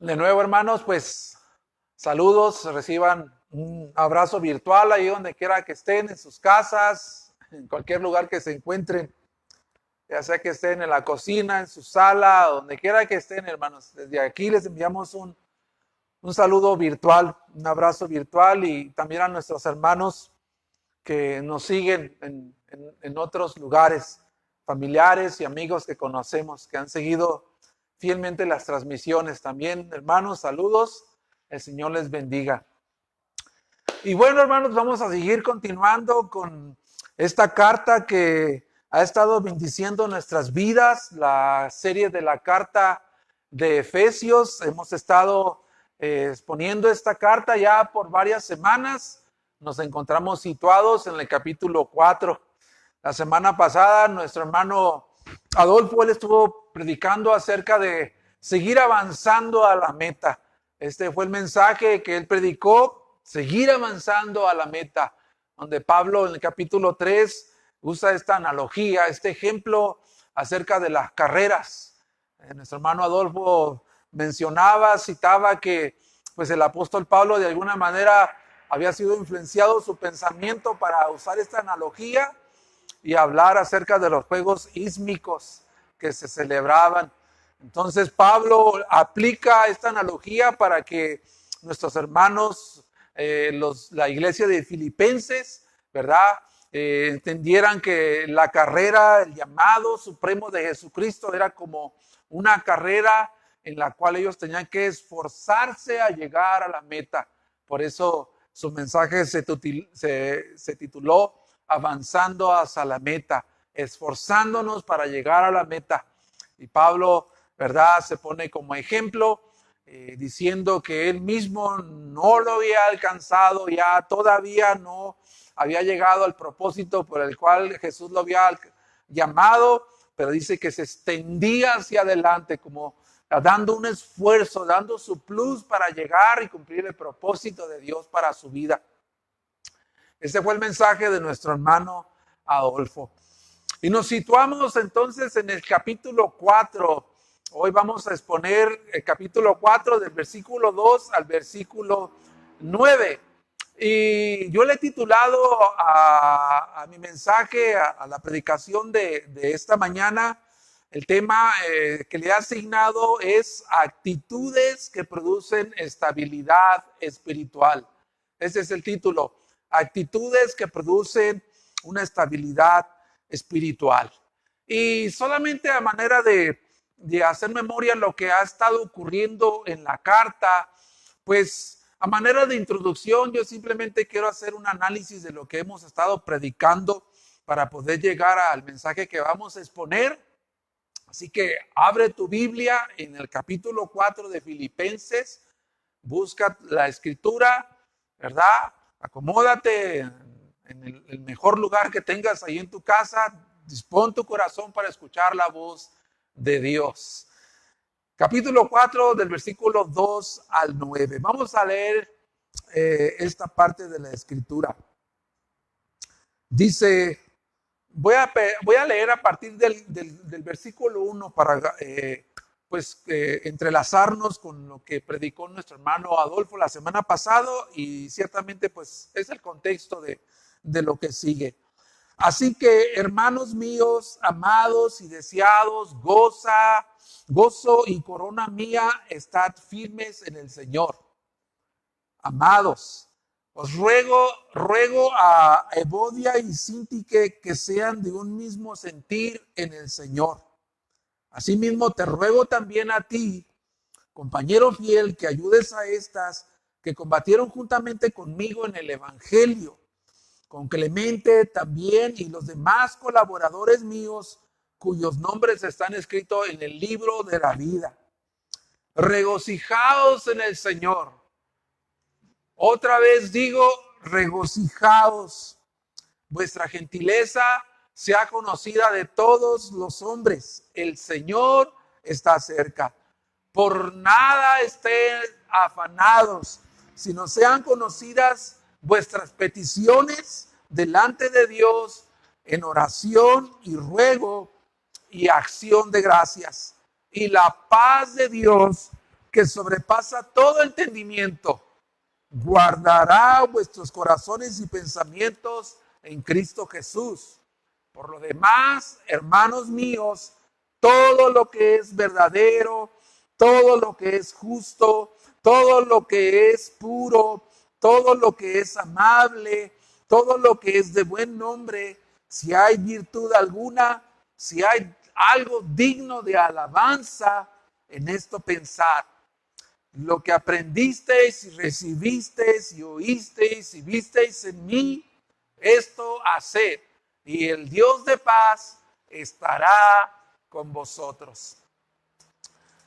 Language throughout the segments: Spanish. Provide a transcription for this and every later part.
De nuevo, hermanos, pues saludos, reciban un abrazo virtual ahí donde quiera que estén, en sus casas, en cualquier lugar que se encuentren, ya sea que estén en la cocina, en su sala, donde quiera que estén, hermanos. Desde aquí les enviamos un saludo virtual, un abrazo virtual y también a nuestros hermanos que nos siguen en otros lugares, familiares y amigos que conocemos, que han seguido fielmente las transmisiones. También, hermanos, saludos. El Señor les bendiga. Y bueno, hermanos, vamos a seguir continuando con esta carta que ha estado bendiciendo nuestras vidas, la serie de la carta de Efesios. Hemos estado exponiendo esta carta ya por varias semanas. Nos encontramos situados en el capítulo 4. La semana pasada, nuestro hermano Adolfo, él estuvo predicando acerca de seguir avanzando a la meta. Este fue el mensaje que él predicó, seguir avanzando a la meta, donde Pablo en el capítulo 3 usa esta analogía, este ejemplo acerca de las carreras. Nuestro hermano Adolfo mencionaba, citaba que pues el apóstol Pablo de alguna manera había sido influenciado su pensamiento para usar esta analogía y hablar acerca de los juegos ísmicos que se celebraban. Entonces Pablo aplica esta analogía para que nuestros hermanos, la iglesia de Filipenses, ¿verdad? Entendieran que la carrera, el llamado supremo de Jesucristo era como una carrera en la cual ellos tenían que esforzarse a llegar a la meta. Por eso su mensaje se tituló Avanzando hacia la meta, esforzándonos para llegar a la meta. Y Pablo, ¿verdad?, se pone como ejemplo, diciendo que él mismo no lo había alcanzado, ya todavía no había llegado al propósito por el cual Jesús lo había llamado, pero dice que se extendía hacia adelante como dando un esfuerzo, dando su plus para llegar y cumplir el propósito de Dios para su vida. Ese fue el mensaje de nuestro hermano Adolfo. Y nos situamos entonces en el capítulo 4. Hoy vamos a exponer el capítulo 4 del versículo 2 al versículo 9. Y yo le he titulado a mi mensaje, a la predicación de esta mañana, el tema que le he asignado es actitudes que producen estabilidad espiritual. Ese es el título, actitudes que producen una estabilidad espiritual. Y solamente a manera de hacer memoria lo que ha estado ocurriendo en la carta, pues a manera de introducción yo simplemente quiero hacer un análisis de lo que hemos estado predicando para poder llegar al mensaje que vamos a exponer. Así que abre tu Biblia en el capítulo 4 de Filipenses, busca la escritura, ¿verdad? Acomódate en el mejor lugar que tengas ahí en tu casa, dispón tu corazón para escuchar la voz de Dios. Capítulo 4 del versículo 2 al 9. Vamos a leer esta parte de la escritura. Dice, voy a leer a partir del versículo 1 para entrelazarnos con lo que predicó nuestro hermano Adolfo la semana pasada y ciertamente pues es el contexto de lo que sigue. Así que, hermanos míos, amados y deseados, gozo y corona mía, estad firmes en el Señor. Amados, os ruego a Evodia y Síntique que sean de un mismo sentir en el Señor. Asimismo, te ruego también a ti, compañero fiel, que ayudes a estas que combatieron juntamente conmigo en el Evangelio, con Clemente también y los demás colaboradores míos, cuyos nombres están escritos en el libro de la vida. Regocijaos en el Señor. Otra vez digo, regocijaos. Vuestra gentileza sea conocida de todos los hombres. El Señor está cerca. Por nada estén afanados, sino sean conocidas vuestras peticiones delante de Dios en oración y ruego y acción de gracias. Y la paz de Dios, que sobrepasa todo entendimiento, guardará vuestros corazones y pensamientos en Cristo Jesús. Por lo demás, hermanos míos, todo lo que es verdadero, todo lo que es justo, todo lo que es puro, todo lo que es amable, todo lo que es de buen nombre, si hay virtud alguna, si hay algo digno de alabanza, en esto pensar. Lo que aprendisteis y recibisteis y oísteis y visteis en mí, esto haced, y el Dios de paz estará con vosotros.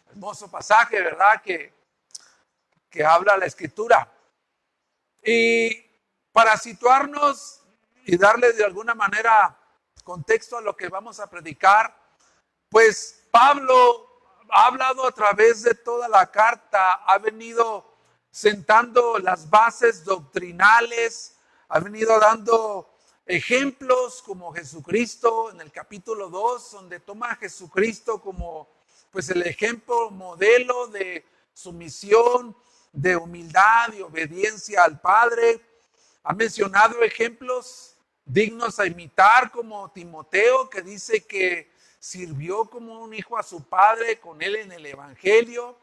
Hermoso pasaje, ¿verdad? Que habla la Escritura. Y para situarnos y darle de alguna manera contexto a lo que vamos a predicar, pues Pablo ha hablado a través de toda la carta, ha venido sentando las bases doctrinales, ha venido dando ejemplos como Jesucristo en el capítulo 2, donde toma a Jesucristo como pues el ejemplo modelo de sumisión, de humildad y obediencia al Padre. Ha mencionado ejemplos dignos a imitar como Timoteo, que dice que sirvió como un hijo a su padre con él en el Evangelio.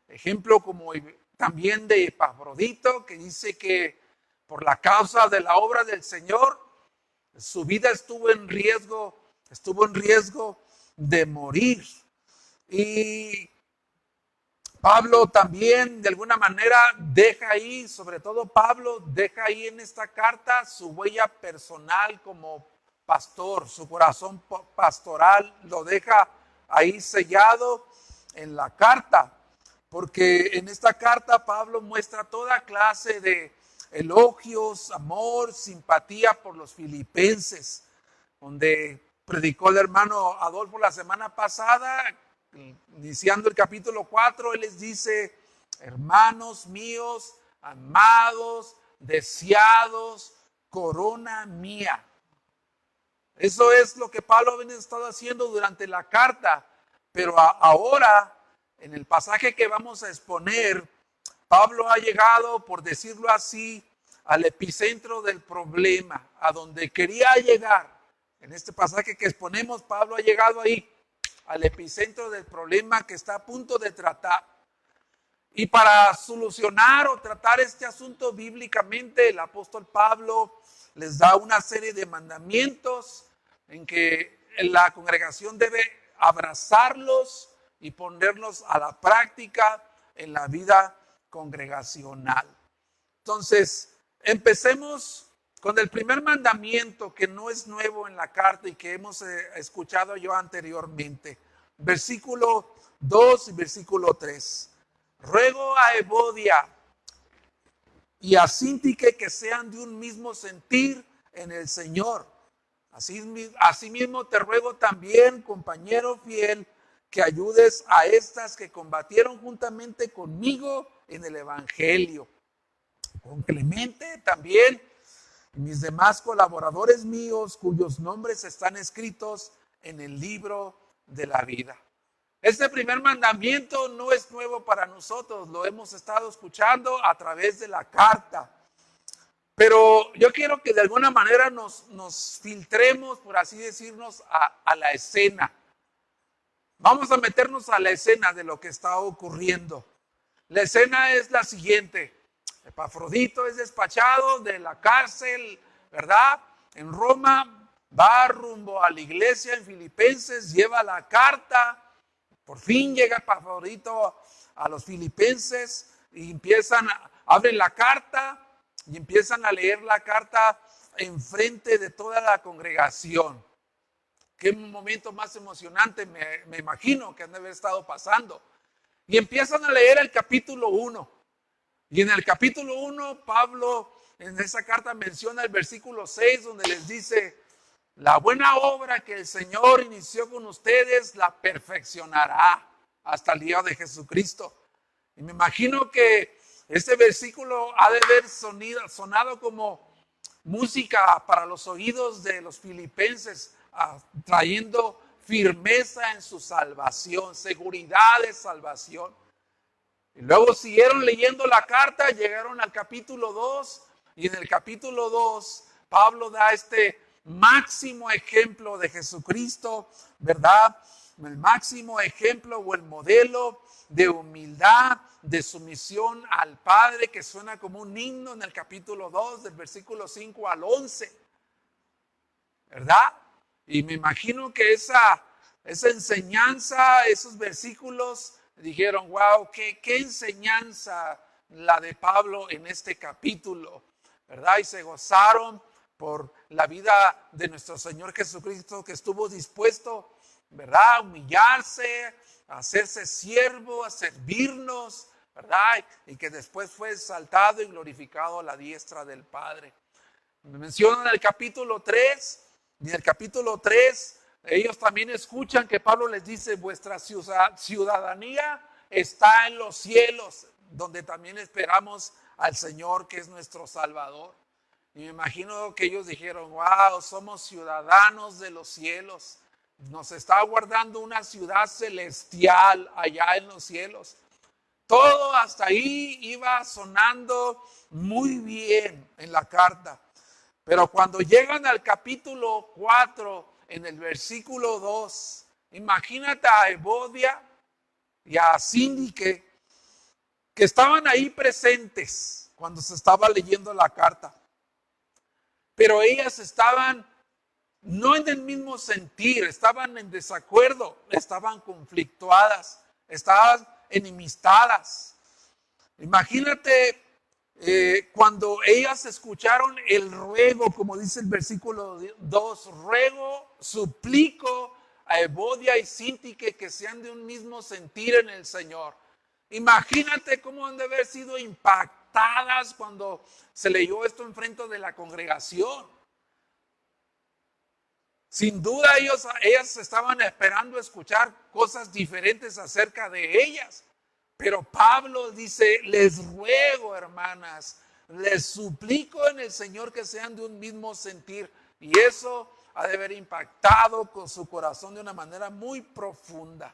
Ejemplo como también de Epafrodito, que dice que por la causa de la obra del Señor, su vida estuvo en riesgo de morir. Y Pablo también de alguna manera deja ahí, sobre todo Pablo, deja ahí en esta carta su huella personal como pastor, su corazón pastoral lo deja ahí sellado en la carta, porque en esta carta Pablo muestra toda clase de elogios, amor, simpatía por los filipenses, donde predicó el hermano Adolfo la semana pasada. Iniciando el capítulo 4, él les dice: hermanos míos, amados, deseados, corona mía. Eso es lo que Pablo había estado haciendo durante la carta, pero ahora, en el pasaje que vamos a exponer, Pablo ha llegado, por decirlo así, al epicentro del problema, a donde quería llegar. En este pasaje que exponemos, Pablo ha llegado ahí, al epicentro del problema que está a punto de tratar. Y para solucionar o tratar este asunto bíblicamente, el apóstol Pablo les da una serie de mandamientos en que la congregación debe abrazarlos y ponerlos a la práctica en la vida congregacional. Entonces, empecemos con el primer mandamiento, que no es nuevo en la carta y que hemos escuchado yo anteriormente. Versículo 2 y versículo 3. Ruego a Evodia y a Síntique que sean de un mismo sentir en el Señor. Asimismo te ruego también, compañero fiel, que ayudes a estas que combatieron juntamente conmigo en el Evangelio. Con Clemente también, mis demás colaboradores míos, cuyos nombres están escritos en el libro de la vida. Este primer mandamiento no es nuevo para nosotros, lo hemos estado escuchando a través de la carta. Pero yo quiero que de alguna manera nos filtremos, por así decirnos, a la escena. Vamos a meternos a la escena de lo que está ocurriendo. La escena es la siguiente. Epafrodito es despachado de la cárcel, ¿verdad? En Roma, va rumbo a la iglesia en Filipenses, lleva la carta. Por fin llega Epafrodito a los filipenses y abren la carta y empiezan a leer la carta enfrente de toda la congregación. Qué momento más emocionante me imagino que han de haber estado pasando. Y empiezan a leer el capítulo 1. Y en el capítulo 1, Pablo en esa carta menciona el versículo 6, donde les dice: la buena obra que el Señor inició con ustedes la perfeccionará hasta el día de Jesucristo. Y me imagino que este versículo ha de haber sonado como música para los oídos de los filipenses, trayendo firmeza en su salvación, seguridad de salvación. Y luego siguieron leyendo la carta, llegaron al capítulo 2 y en el capítulo 2 Pablo da este máximo ejemplo de Jesucristo, ¿verdad? El máximo ejemplo o el modelo de humildad, de sumisión al Padre, que suena como un himno en el capítulo 2 del versículo 5 al 11, ¿verdad? Y me imagino que esa enseñanza, esos versículos dijeron, wow, qué enseñanza la de Pablo en este capítulo, ¿verdad? Y se gozaron por la vida de nuestro Señor Jesucristo, que estuvo dispuesto, ¿verdad?, a humillarse, a hacerse siervo, a servirnos, ¿verdad? Y que después fue exaltado y glorificado a la diestra del Padre. Me mencionan el capítulo 3, y en el capítulo 3 ellos también escuchan que Pablo les dice, vuestra ciudadanía está en los cielos, donde también esperamos al Señor, que es nuestro Salvador. Y me imagino que ellos dijeron, wow, somos ciudadanos de los cielos. Nos está guardando una ciudad celestial allá en los cielos. Todo hasta ahí iba sonando muy bien en la carta. Pero cuando llegan al capítulo 4, en el versículo 2, imagínate a Evodia y a Síndique, que estaban ahí presentes cuando se estaba leyendo la carta. Pero ellas estaban no en el mismo sentir, estaban en desacuerdo, estaban conflictuadas, estaban enemistadas. Imagínate cuando ellas escucharon el ruego, como dice el versículo 2, ruego, suplico a Evodia y Síntique que sean de un mismo sentir en el Señor. Imagínate cómo han de haber sido impactadas cuando se leyó esto en frente de la congregación. Sin duda ellas estaban esperando escuchar cosas diferentes acerca de ellas. Pero Pablo dice, les ruego, hermanas, les suplico en el Señor que sean de un mismo sentir. Y eso ha de haber impactado con su corazón de una manera muy profunda.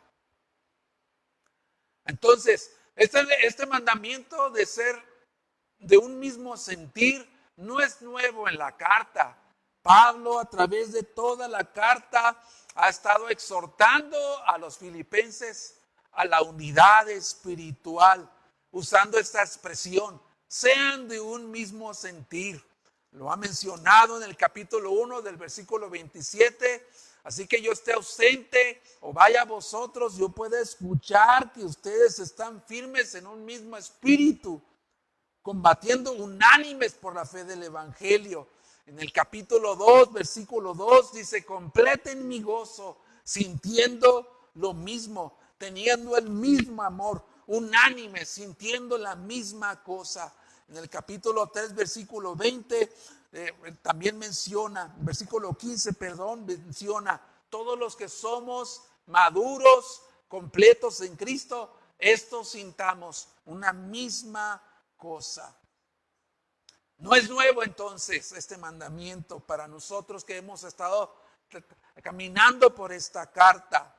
Entonces, este mandamiento de ser de un mismo sentir no es nuevo en la carta. Pablo, a través de toda la carta, ha estado exhortando a los filipenses a la unidad espiritual, usando esta expresión, sean de un mismo sentir. Lo ha mencionado en el capítulo 1 del versículo 27, así que yo esté ausente o vaya a vosotros, yo pueda escuchar que ustedes están firmes en un mismo espíritu, combatiendo unánimes por la fe del evangelio. En el capítulo 2, versículo 2 dice, completen mi gozo, sintiendo lo mismo, teniendo el mismo amor, unánime, sintiendo la misma cosa. En el capítulo 3, versículo 20, también menciona, versículo 15, menciona, todos los que somos maduros, completos en Cristo, estos sintamos una misma cosa. No es nuevo entonces este mandamiento para nosotros que hemos estado caminando por esta carta.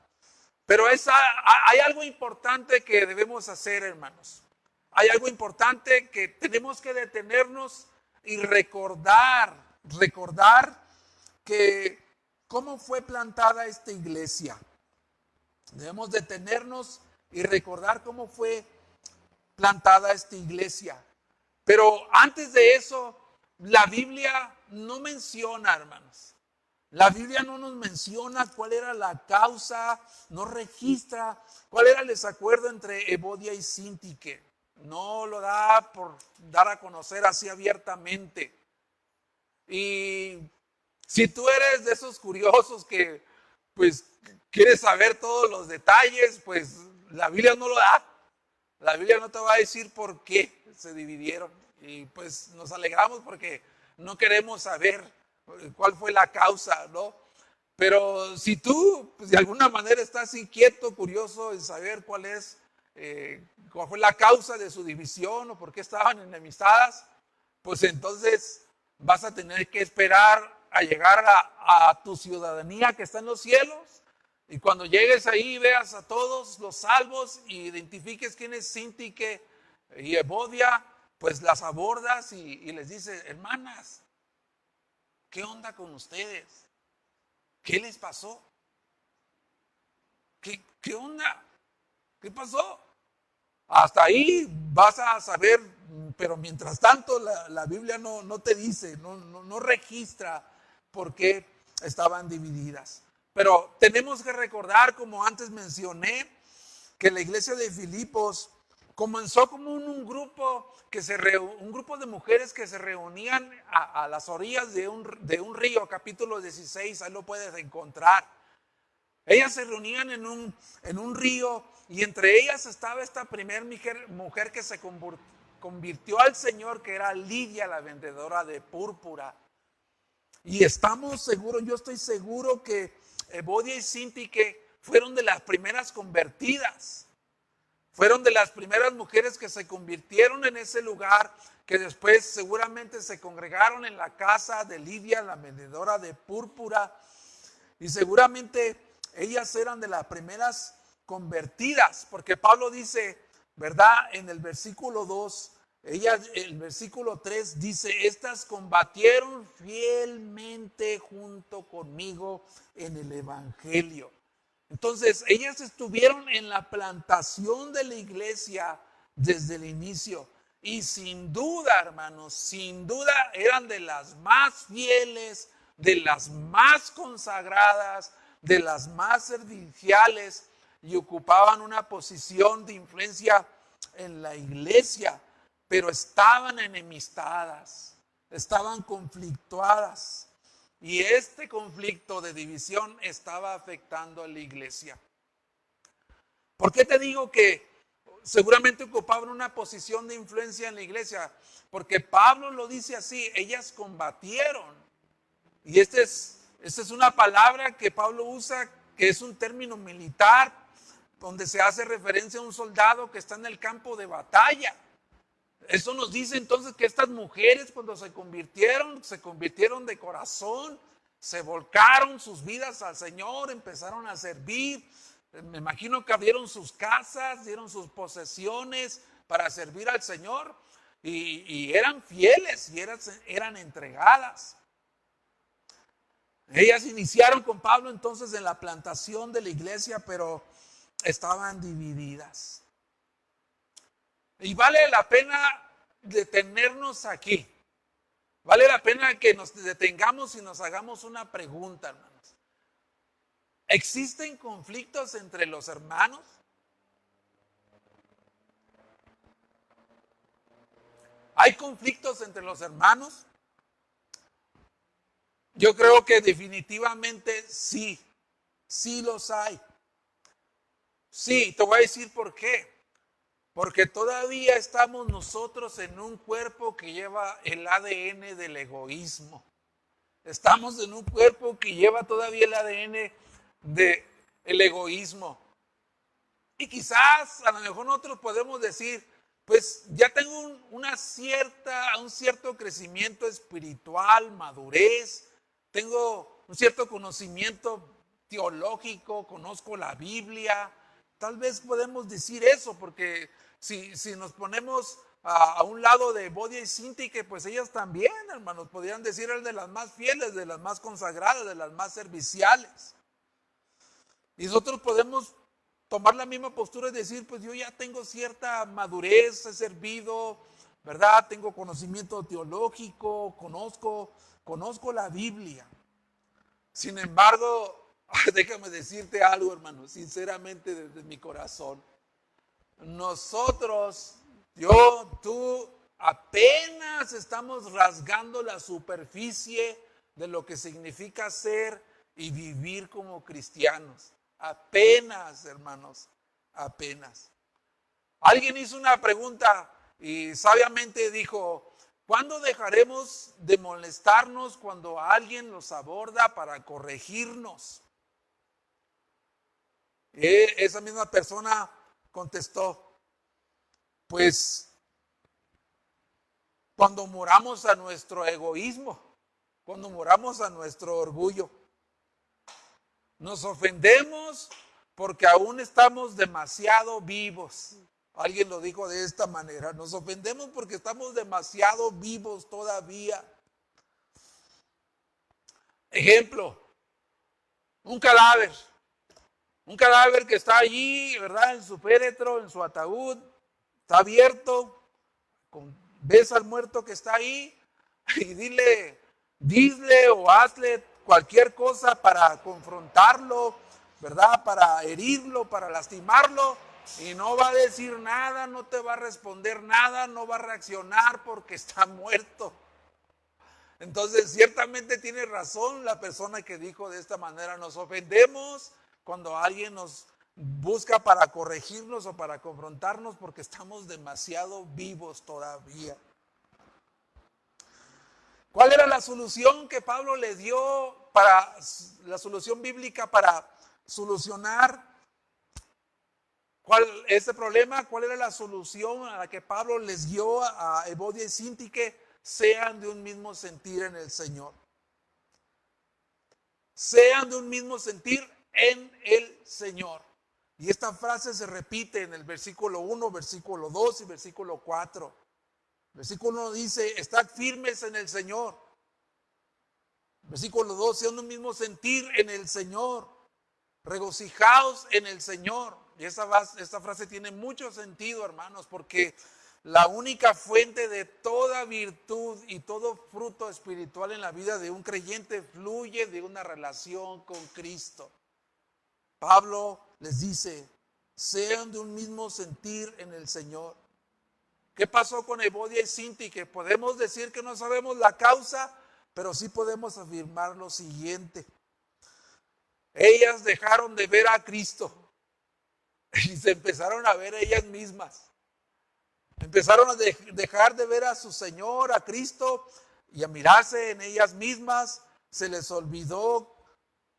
Pero hay algo importante que debemos hacer, hermanos. Hay algo importante que tenemos que detenernos y recordar que cómo fue plantada esta iglesia. Debemos detenernos y recordar cómo fue plantada esta iglesia. Pero antes de eso, la Biblia no menciona, hermanos. La Biblia no nos menciona cuál era la causa, no registra cuál era el desacuerdo entre Evodia y Síntique. No lo da por dar a conocer así abiertamente. Y si tú eres de esos curiosos que pues quieres saber todos los detalles, pues la Biblia no lo da. La Biblia no te va a decir por qué se dividieron. Y pues nos alegramos porque no queremos saber cuál fue la causa, ¿no? Pero si tú pues, de alguna manera estás inquieto, curioso en saber cuál fue la causa de su división o por qué estaban enemistadas, pues entonces vas a tener que esperar a llegar a tu ciudadanía que está en los cielos Y cuando llegues ahí, veas a todos los salvos y identifiques quién es Sintique y Evodia, pues las abordas y les dices, hermanas, ¿qué onda con ustedes? ¿Qué les pasó? ¿Qué onda? ¿Qué pasó? Hasta ahí vas a saber, pero mientras tanto la Biblia no te dice, no registra por qué estaban divididas. Pero tenemos que recordar, como antes mencioné, que la iglesia de Filipos comenzó como un grupo un grupo de mujeres que se reunían a las orillas de un río, capítulo 16, ahí lo puedes encontrar. Ellas se reunían en un río y entre ellas estaba esta primera mujer que se convirtió al Señor, que era Lidia, la vendedora de púrpura. Y estamos seguros, yo estoy seguro que Evodia y Sintique fueron de las primeras convertidas. Fueron de las primeras mujeres que se convirtieron en ese lugar, que después seguramente se congregaron en la casa de Lidia, la vendedora de púrpura. Y seguramente ellas eran de las primeras convertidas, porque Pablo dice, ¿verdad? En el versículo 2, el versículo 3 dice, estas combatieron fielmente junto conmigo en el evangelio. Entonces, ellas estuvieron en la plantación de la iglesia desde el inicio. Y sin duda, hermanos, sin duda eran de las más fieles, de las más consagradas, de las más serviciales y ocupaban una posición de influencia en la iglesia, pero estaban enemistadas, estaban conflictuadas. Y este conflicto de división estaba afectando a la iglesia. ¿Por qué te digo que seguramente ocupaban una posición de influencia en la iglesia? Porque Pablo lo dice así, ellas combatieron. Y esta es una palabra que Pablo usa, que es un término militar, donde se hace referencia a un soldado que está en el campo de batalla. Eso nos dice entonces que estas mujeres cuando se convirtieron de corazón, se volcaron sus vidas al Señor, empezaron a servir. Me imagino que abrieron sus casas, dieron sus posesiones para servir al Señor y eran fieles y eran entregadas. Ellas iniciaron con Pablo entonces en la plantación de la iglesia, pero estaban divididas. Y vale la pena detenernos aquí. Vale la pena que nos detengamos y nos hagamos una pregunta, hermanos. ¿Existen conflictos entre los hermanos? ¿Hay conflictos entre los hermanos? Yo creo que definitivamente sí, sí los hay. Sí, te voy a decir por qué. Porque todavía estamos nosotros en un cuerpo que lleva el ADN del egoísmo. Estamos en un cuerpo que lleva todavía el ADN del egoísmo. Y quizás a lo mejor nosotros podemos decir, pues ya tengo un cierto crecimiento espiritual, madurez, tengo un cierto conocimiento teológico, conozco la Biblia. Tal vez podemos decir eso, porque si nos ponemos a un lado de Evodia y Sintique, pues ellas también, hermanos, podrían decir el de las más fieles, de las más consagradas, de las más serviciales. Y nosotros podemos tomar la misma postura y decir, pues yo ya tengo cierta madurez, he servido, ¿verdad? Tengo conocimiento teológico, conozco la Biblia. Sin embargo, déjame decirte algo, hermano, sinceramente desde mi corazón. Nosotros, yo, tú, apenas estamos rasgando la superficie de lo que significa ser y vivir como cristianos. Apenas, hermanos, apenas. Alguien hizo una pregunta y sabiamente dijo, ¿cuándo dejaremos de molestarnos cuando alguien nos aborda para corregirnos? Esa misma persona contestó, pues cuando moramos a nuestro egoísmo, cuando moramos a nuestro orgullo. Nos ofendemos porque aún estamos demasiado vivos. Alguien lo dijo de esta manera. Nos ofendemos porque estamos demasiado vivos todavía. Ejemplo, un cadáver. Un cadáver que está allí, ¿verdad? En su féretro, en su ataúd. Está abierto. Ves al muerto que está ahí y dile o hazle cualquier cosa para confrontarlo, ¿verdad? Para herirlo, para lastimarlo, y no va a decir nada, no te va a responder nada, no va a reaccionar porque está muerto. Entonces, ciertamente tiene razón la persona que dijo de esta manera: nos ofendemos cuando alguien nos busca para corregirnos o para confrontarnos porque estamos demasiado vivos todavía. ¿Cuál era la solución que Pablo le dio para la solución bíblica para solucionar este problema? ¿Cuál era la solución a la que Pablo les dio a Evodia y Síntique? Sean de un mismo sentir en el Señor. Sean de un mismo sentir en el Señor. Y esta frase se repite en el versículo 1, versículo 2 y versículo 4. Versículo 1 dice: estad firmes en el Señor. Versículo 2: sean de un mismo sentir en el Señor. Regocijaos en el Señor. Y esta frase tiene mucho sentido, hermanos, porque la única fuente de toda virtud y todo fruto espiritual en la vida de un creyente fluye de una relación con Cristo. Pablo les dice: sean de un mismo sentir en el Señor. ¿Qué pasó con Evodia y Síntique? Podemos decir que no sabemos la causa, pero sí podemos afirmar lo siguiente: ellas dejaron de ver a Cristo y se empezaron a ver ellas mismas. Empezaron a dejar de ver a su Señor, a Cristo, y a mirarse en ellas mismas. Se les olvidó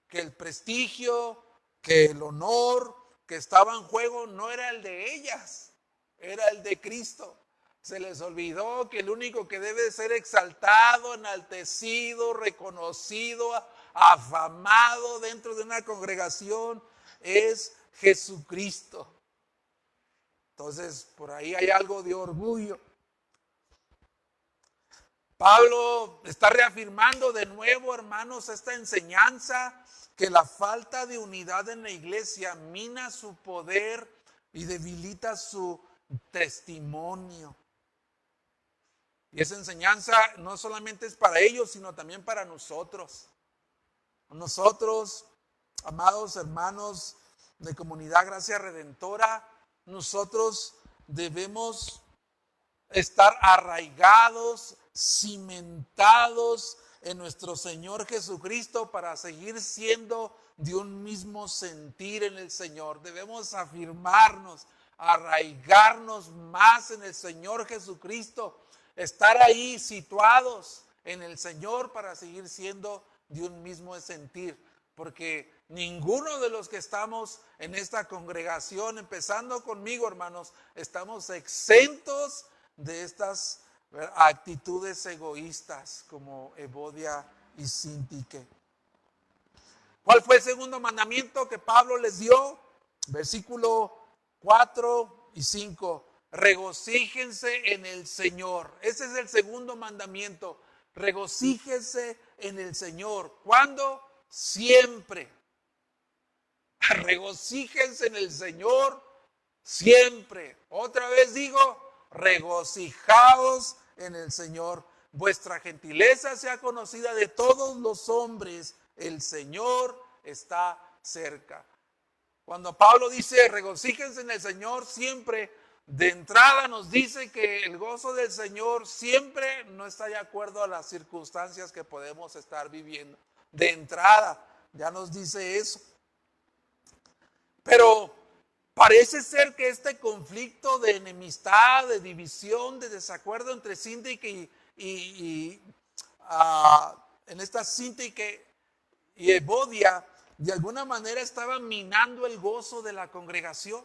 que el prestigio, que el honor que estaba en juego no era el de ellas, era el de Cristo. Se les olvidó que el único que debe ser exaltado, enaltecido, reconocido, afamado dentro de una congregación es Jesucristo. Entonces, por ahí hay algo de orgullo. Pablo está reafirmando de nuevo, hermanos, esta enseñanza, que la falta de unidad en la iglesia mina su poder y debilita su testimonio. Y esa enseñanza no solamente es para ellos, sino también para nosotros. Nosotros, amados hermanos de Comunidad Gracia Redentora, nosotros debemos estar arraigados, cimentados en nuestro Señor Jesucristo para seguir siendo de un mismo sentir en el Señor. Debemos afirmarnos, arraigarnos más en el Señor Jesucristo, estar ahí situados en el Señor para seguir siendo de un mismo sentir, porque ninguno de los que estamos en esta congregación, empezando conmigo, hermanos, estamos exentos de estas actitudes egoístas como Evodia y Síntique. ¿Cuál fue el segundo mandamiento que Pablo les dio? Versículo 4 y 5. Regocíjense en el Señor. Ese es el segundo mandamiento. Regocíjense en el Señor. ¿Cuándo? Siempre. Regocíjense en el Señor siempre. Otra vez digo: regocijaos en el Señor. Vuestra gentileza sea conocida de todos los hombres. El Señor está cerca. Cuando Pablo dice regocíjense en el Señor siempre, de entrada nos dice que el gozo del Señor siempre no está de acuerdo a las circunstancias que podemos estar viviendo. De entrada ya nos dice eso. Pero parece ser que este conflicto de enemistad, de división, de desacuerdo entre Síntique en esta Síntique y Evodia, de alguna manera estaba minando el gozo de la congregación.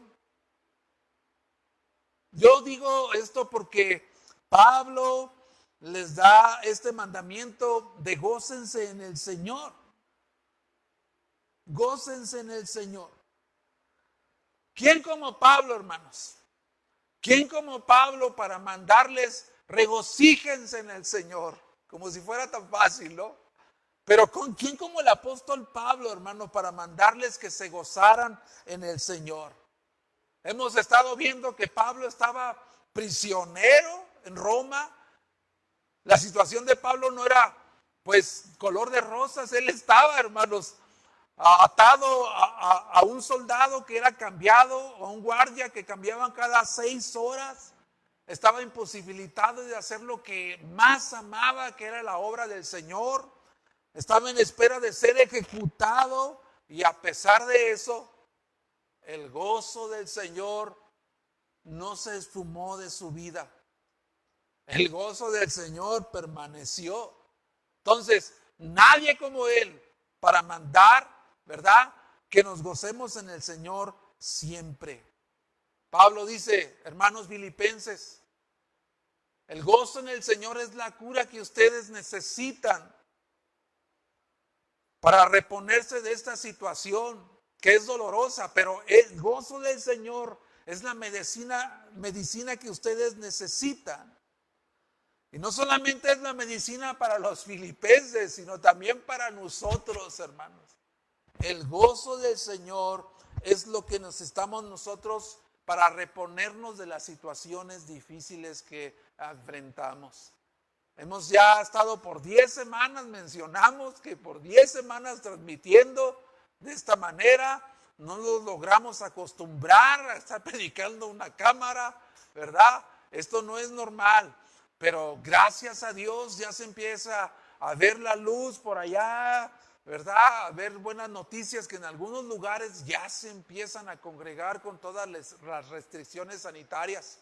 Yo digo esto porque Pablo les da este mandamiento de gócense en el Señor. Gócense en el Señor. ¿Quién como Pablo, hermanos? ¿Quién como Pablo para mandarles regocíjense en el Señor? Como si fuera tan fácil, ¿no? Pero ¿con quién como el apóstol Pablo, hermano, para mandarles que se gozaran en el Señor? Hemos estado viendo que Pablo estaba prisionero en Roma. La situación de Pablo no era, pues, color de rosas. Él estaba, hermanos, atado a un soldado que era cambiado, a un guardia que cambiaban cada 6 horas. Estaba imposibilitado de hacer lo que más amaba, que era la obra del Señor. Estaba en espera de ser ejecutado y a pesar de eso, el gozo del Señor no se esfumó de su vida. El gozo del Señor permaneció. Entonces, nadie como Él para mandar, ¿verdad? Que nos gocemos en el Señor siempre. Pablo dice, hermanos filipenses, el gozo en el Señor es la cura que ustedes necesitan para reponerse de esta situación que es dolorosa, pero el gozo del Señor es la medicina que ustedes necesitan. Y no solamente es la medicina para los filipenses, sino también para nosotros, hermanos. El gozo del Señor es lo que necesitamos nosotros para reponernos de las situaciones difíciles que enfrentamos. Hemos ya estado por 10 semanas, mencionamos que por 10 semanas transmitiendo de esta manera, no nos logramos acostumbrar a estar predicando una cámara, ¿verdad? Esto no es normal, pero gracias a Dios ya se empieza a ver la luz por allá, ¿verdad? A ver buenas noticias que en algunos lugares ya se empiezan a congregar con todas las restricciones sanitarias.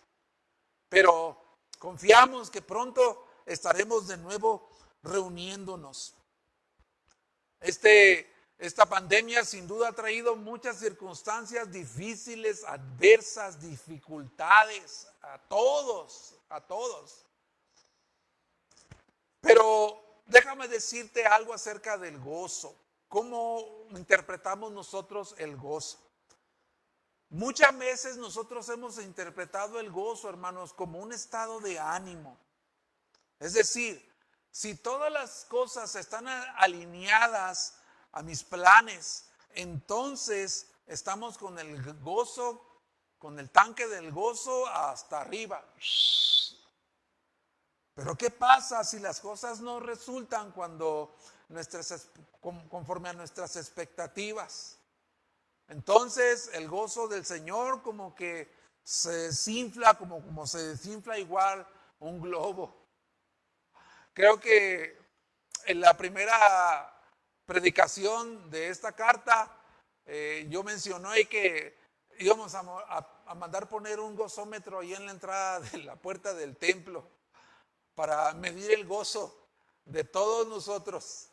Pero confiamos que pronto estaremos de nuevo reuniéndonos. Esta pandemia sin duda ha traído muchas circunstancias difíciles, adversas, dificultades a todos. Pero déjame decirte algo acerca del gozo. ¿Cómo interpretamos nosotros el gozo? Muchas veces nosotros hemos interpretado el gozo, hermanos, como un estado de ánimo. Es decir, si todas las cosas están alineadas a mis planes, entonces estamos con el gozo, con el tanque del gozo hasta arriba. Pero ¿qué pasa si las cosas no resultan conforme a nuestras expectativas? Entonces el gozo del Señor como que se desinfla, como se desinfla igual un globo. Creo que en la primera predicación de esta carta yo mencioné que íbamos a mandar poner un gozómetro ahí en la entrada de la puerta del templo para medir el gozo de todos nosotros.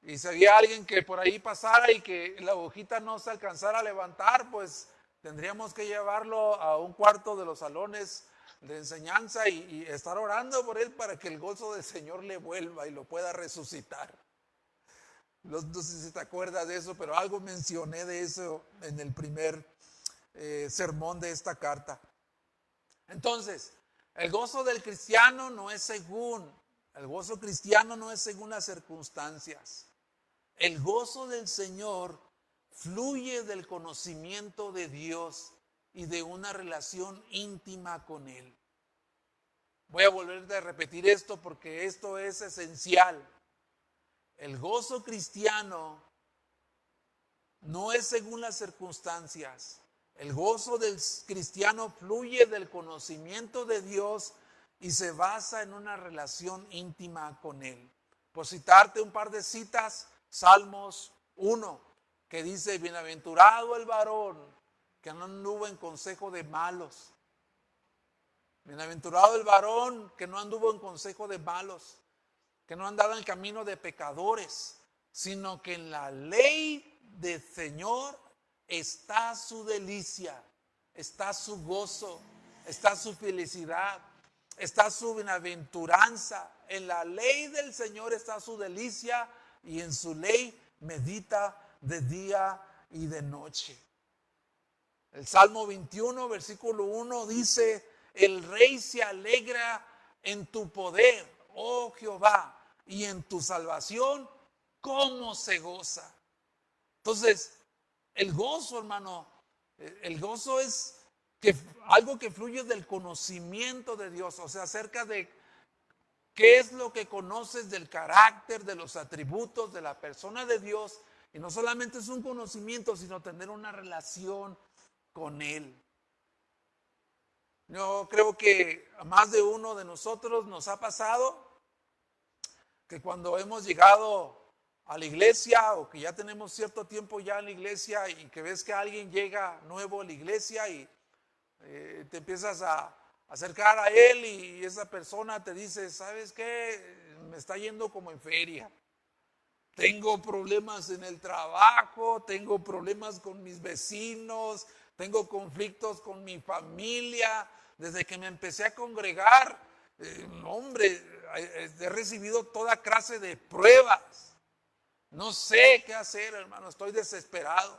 Y si había alguien que por ahí pasara y que la hojita no se alcanzara a levantar, pues tendríamos que llevarlo a un cuarto de los salones de enseñanza y estar orando por él para que el gozo del Señor le vuelva y lo pueda resucitar. No sé si te acuerdas de eso, pero algo mencioné de eso en el primer sermón de esta carta. Entonces, el gozo del cristiano no es el gozo cristiano no es según las circunstancias. El gozo del Señor fluye del conocimiento de Dios y de una relación íntima con Él. Voy a volver a repetir esto porque esto es esencial. El gozo cristiano no es según las circunstancias. El gozo del cristiano fluye del conocimiento de Dios y se basa en una relación íntima con Él. Por citarte un par de citas, Salmos 1, que dice, bienaventurado el varón que no anduvo en consejo de malos. Bienaventurado el varón que no anduvo en consejo de malos, que no andaba en camino de pecadores, sino que en la ley del Señor está su delicia, está su gozo, está su felicidad, está su bienaventuranza. En la ley del Señor está su delicia y en su ley medita de día y de noche. El Salmo 21, versículo 1 dice, el rey se alegra en tu poder, oh Jehová, y en tu salvación, ¿cómo se goza? Entonces, el gozo, hermano, el gozo es algo que fluye del conocimiento de Dios, o sea, acerca de qué es lo que conoces del carácter, de los atributos de la persona de Dios. Y no solamente es un conocimiento, sino tener una relación con Él. Yo creo que a más de uno de nosotros nos ha pasado que cuando hemos llegado a la iglesia o que ya tenemos cierto tiempo ya en la iglesia y que ves que alguien llega nuevo a la iglesia y te empiezas a acercar a él y esa persona te dice, ¿sabes qué? Me está yendo como en feria. Tengo problemas en el trabajo, tengo problemas con mis vecinos, tengo conflictos con mi familia. Desde que me empecé a congregar, hombre, he recibido toda clase de pruebas. No sé qué hacer, hermano, estoy desesperado.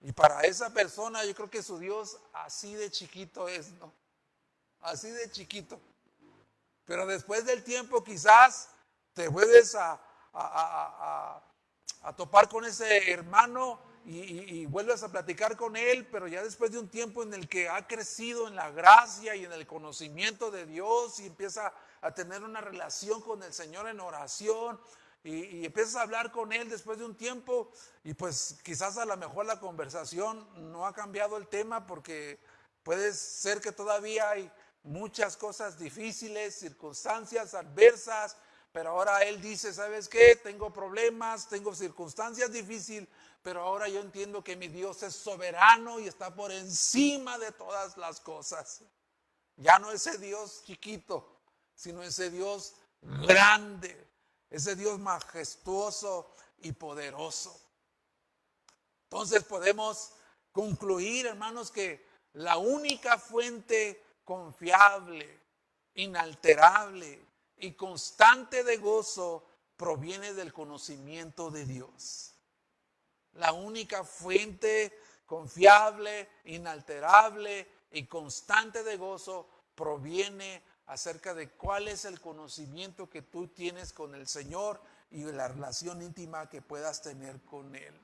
Y para esa persona yo creo que su Dios así de chiquito es, ¿no? Así de chiquito. Pero después del tiempo quizás te vuelves a topar con ese hermano y vuelves a platicar con él, pero ya después de un tiempo en el que ha crecido en la gracia y en el conocimiento de Dios y empieza a tener una relación con el Señor en oración y empiezas a hablar con él después de un tiempo y pues quizás a lo mejor la conversación no ha cambiado el tema porque puede ser que todavía hay muchas cosas difíciles, circunstancias adversas, pero ahora él dice, ¿sabes qué? Tengo problemas, tengo circunstancias difíciles, pero ahora yo entiendo que mi Dios es soberano y está por encima de todas las cosas. Ya no ese Dios chiquito, sino ese Dios grande, ese Dios majestuoso y poderoso. Entonces podemos concluir, hermanos, que la única fuente confiable, inalterable y constante de gozo proviene del conocimiento de Dios. La única fuente confiable, inalterable y constante de gozo proviene acerca de cuál es el conocimiento que tú tienes con el Señor y la relación íntima que puedas tener con Él.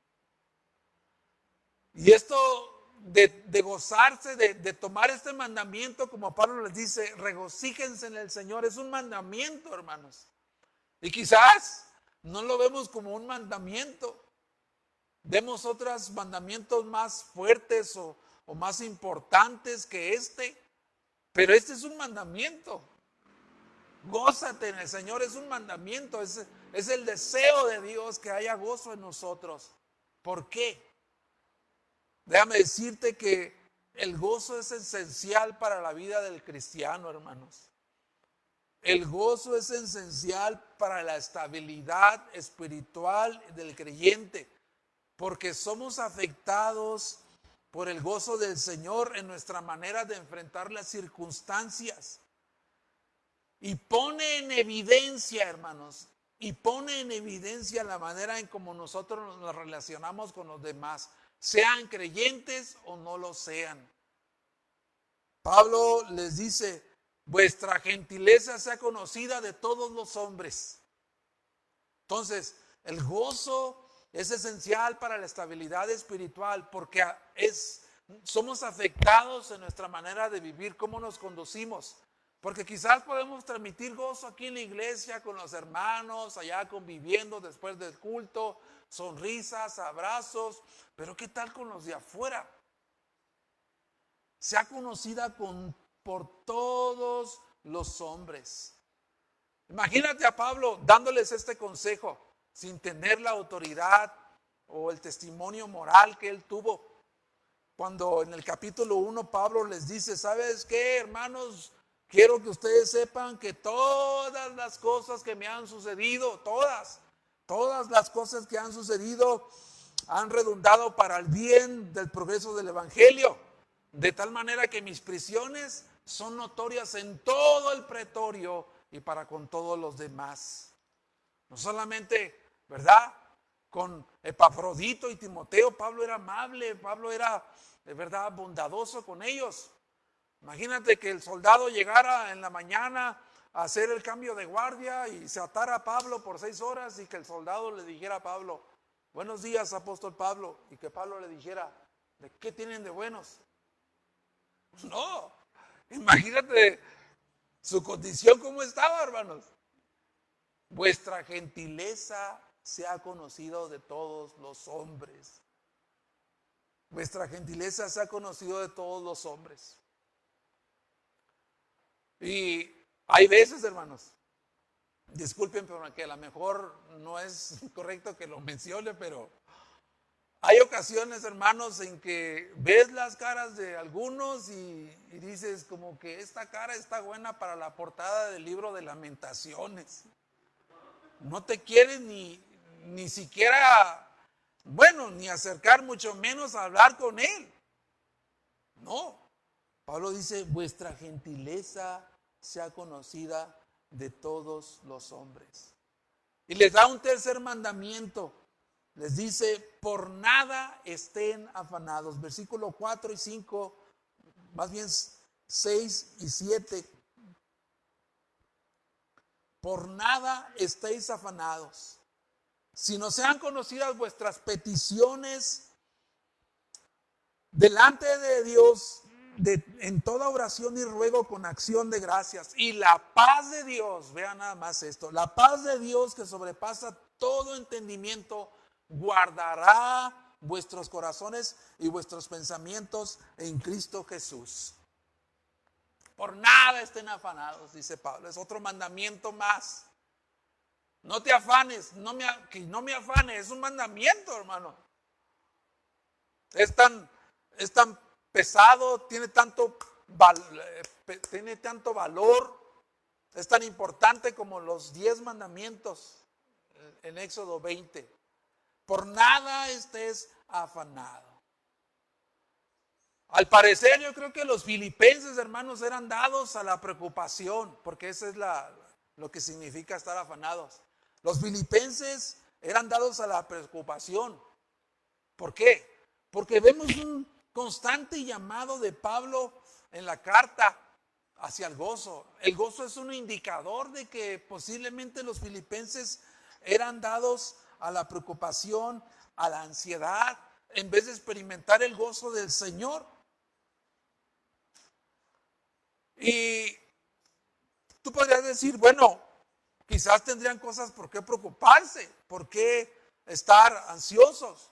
Y esto de gozarse, de tomar este mandamiento, como Pablo les dice, regocíjense en el Señor, es un mandamiento, hermanos. Y quizás no lo vemos como un mandamiento. Vemos otros mandamientos más fuertes o más importantes que este. Pero este es un mandamiento. Gózate en el Señor, es un mandamiento. Es el deseo de Dios que haya gozo en nosotros. ¿Por qué? Déjame decirte que el gozo es esencial para la vida del cristiano, hermanos. El gozo es esencial para la estabilidad espiritual del creyente, porque somos afectados por el gozo del Señor en nuestra manera de enfrentar las circunstancias. Y pone en evidencia, hermanos, y pone en evidencia la manera en cómo nosotros nos relacionamos con los demás, sean creyentes o no lo sean. Pablo les dice, vuestra gentileza sea conocida de todos los hombres. Entonces, el gozo es esencial para la estabilidad espiritual porque somos afectados en nuestra manera de vivir, cómo nos conducimos. Porque quizás podemos transmitir gozo aquí en la iglesia con los hermanos, allá conviviendo después del culto, sonrisas, abrazos, pero ¿qué tal con los de afuera? Sea conocida por todos los hombres. Imagínate a Pablo dándoles este consejo sin tener la autoridad o el testimonio moral que él tuvo. Cuando en el capítulo 1 Pablo les dice, ¿sabes qué, hermanos? Quiero que ustedes sepan que todas las cosas que me han sucedido, todas las cosas que han sucedido han redundado para el bien del progreso del evangelio. De tal manera que mis prisiones son notorias en todo el pretorio y para con todos los demás. No solamente, ¿verdad? con Epafrodito y Timoteo. Pablo era amable, Pablo era de verdad bondadoso con ellos. Imagínate que el soldado llegara en la mañana a hacer el cambio de guardia y se atara a Pablo por 6 horas y que el soldado le dijera a Pablo: buenos días, apóstol Pablo, y que Pablo le dijera: ¿de qué tienen de buenos? No, imagínate su condición cómo estaba, hermanos. Vuestra gentileza se ha conocido de todos los hombres. Vuestra gentileza se ha conocido de todos los hombres. Y hay veces, hermanos, disculpen, pero que a lo mejor no es correcto que lo mencione, pero hay ocasiones, hermanos, en que ves las caras de algunos y dices como que esta cara está buena para la portada del libro de Lamentaciones. No te quieres ni siquiera, bueno, ni acercar, mucho menos a hablar con él. No. Pablo dice: vuestra gentileza sea conocida de todos los hombres. Y les da un tercer mandamiento. Les dice: por nada estén afanados. Versículo 4 y 5, más bien 6 y 7. Por nada estéis afanados, sino sean conocidas vuestras peticiones delante de Dios en toda oración y ruego con acción de gracias. Y la paz de Dios, vean nada más esto, la paz de Dios que sobrepasa todo entendimiento, guardará vuestros corazones y vuestros pensamientos en Cristo Jesús. Por nada estén afanados, dice Pablo. Es otro mandamiento más. No te afanes, que no me afane, es un mandamiento, hermano. Es tan pesado, tiene tanto valor, es tan importante como los 10 mandamientos en Éxodo 20. Por nada estés afanado. Al parecer, yo creo que los filipenses, hermanos, eran dados a la preocupación, porque eso es lo que significa estar afanados. Los filipenses eran dados a la preocupación. ¿Por qué? Porque vemos un constante llamado de Pablo en la carta hacia el gozo. El gozo es un indicador de que posiblemente los filipenses eran dados a la preocupación, a la ansiedad, en vez de experimentar el gozo del Señor. Y tú podrías decir, bueno, quizás tendrían cosas por qué preocuparse, por qué estar ansiosos.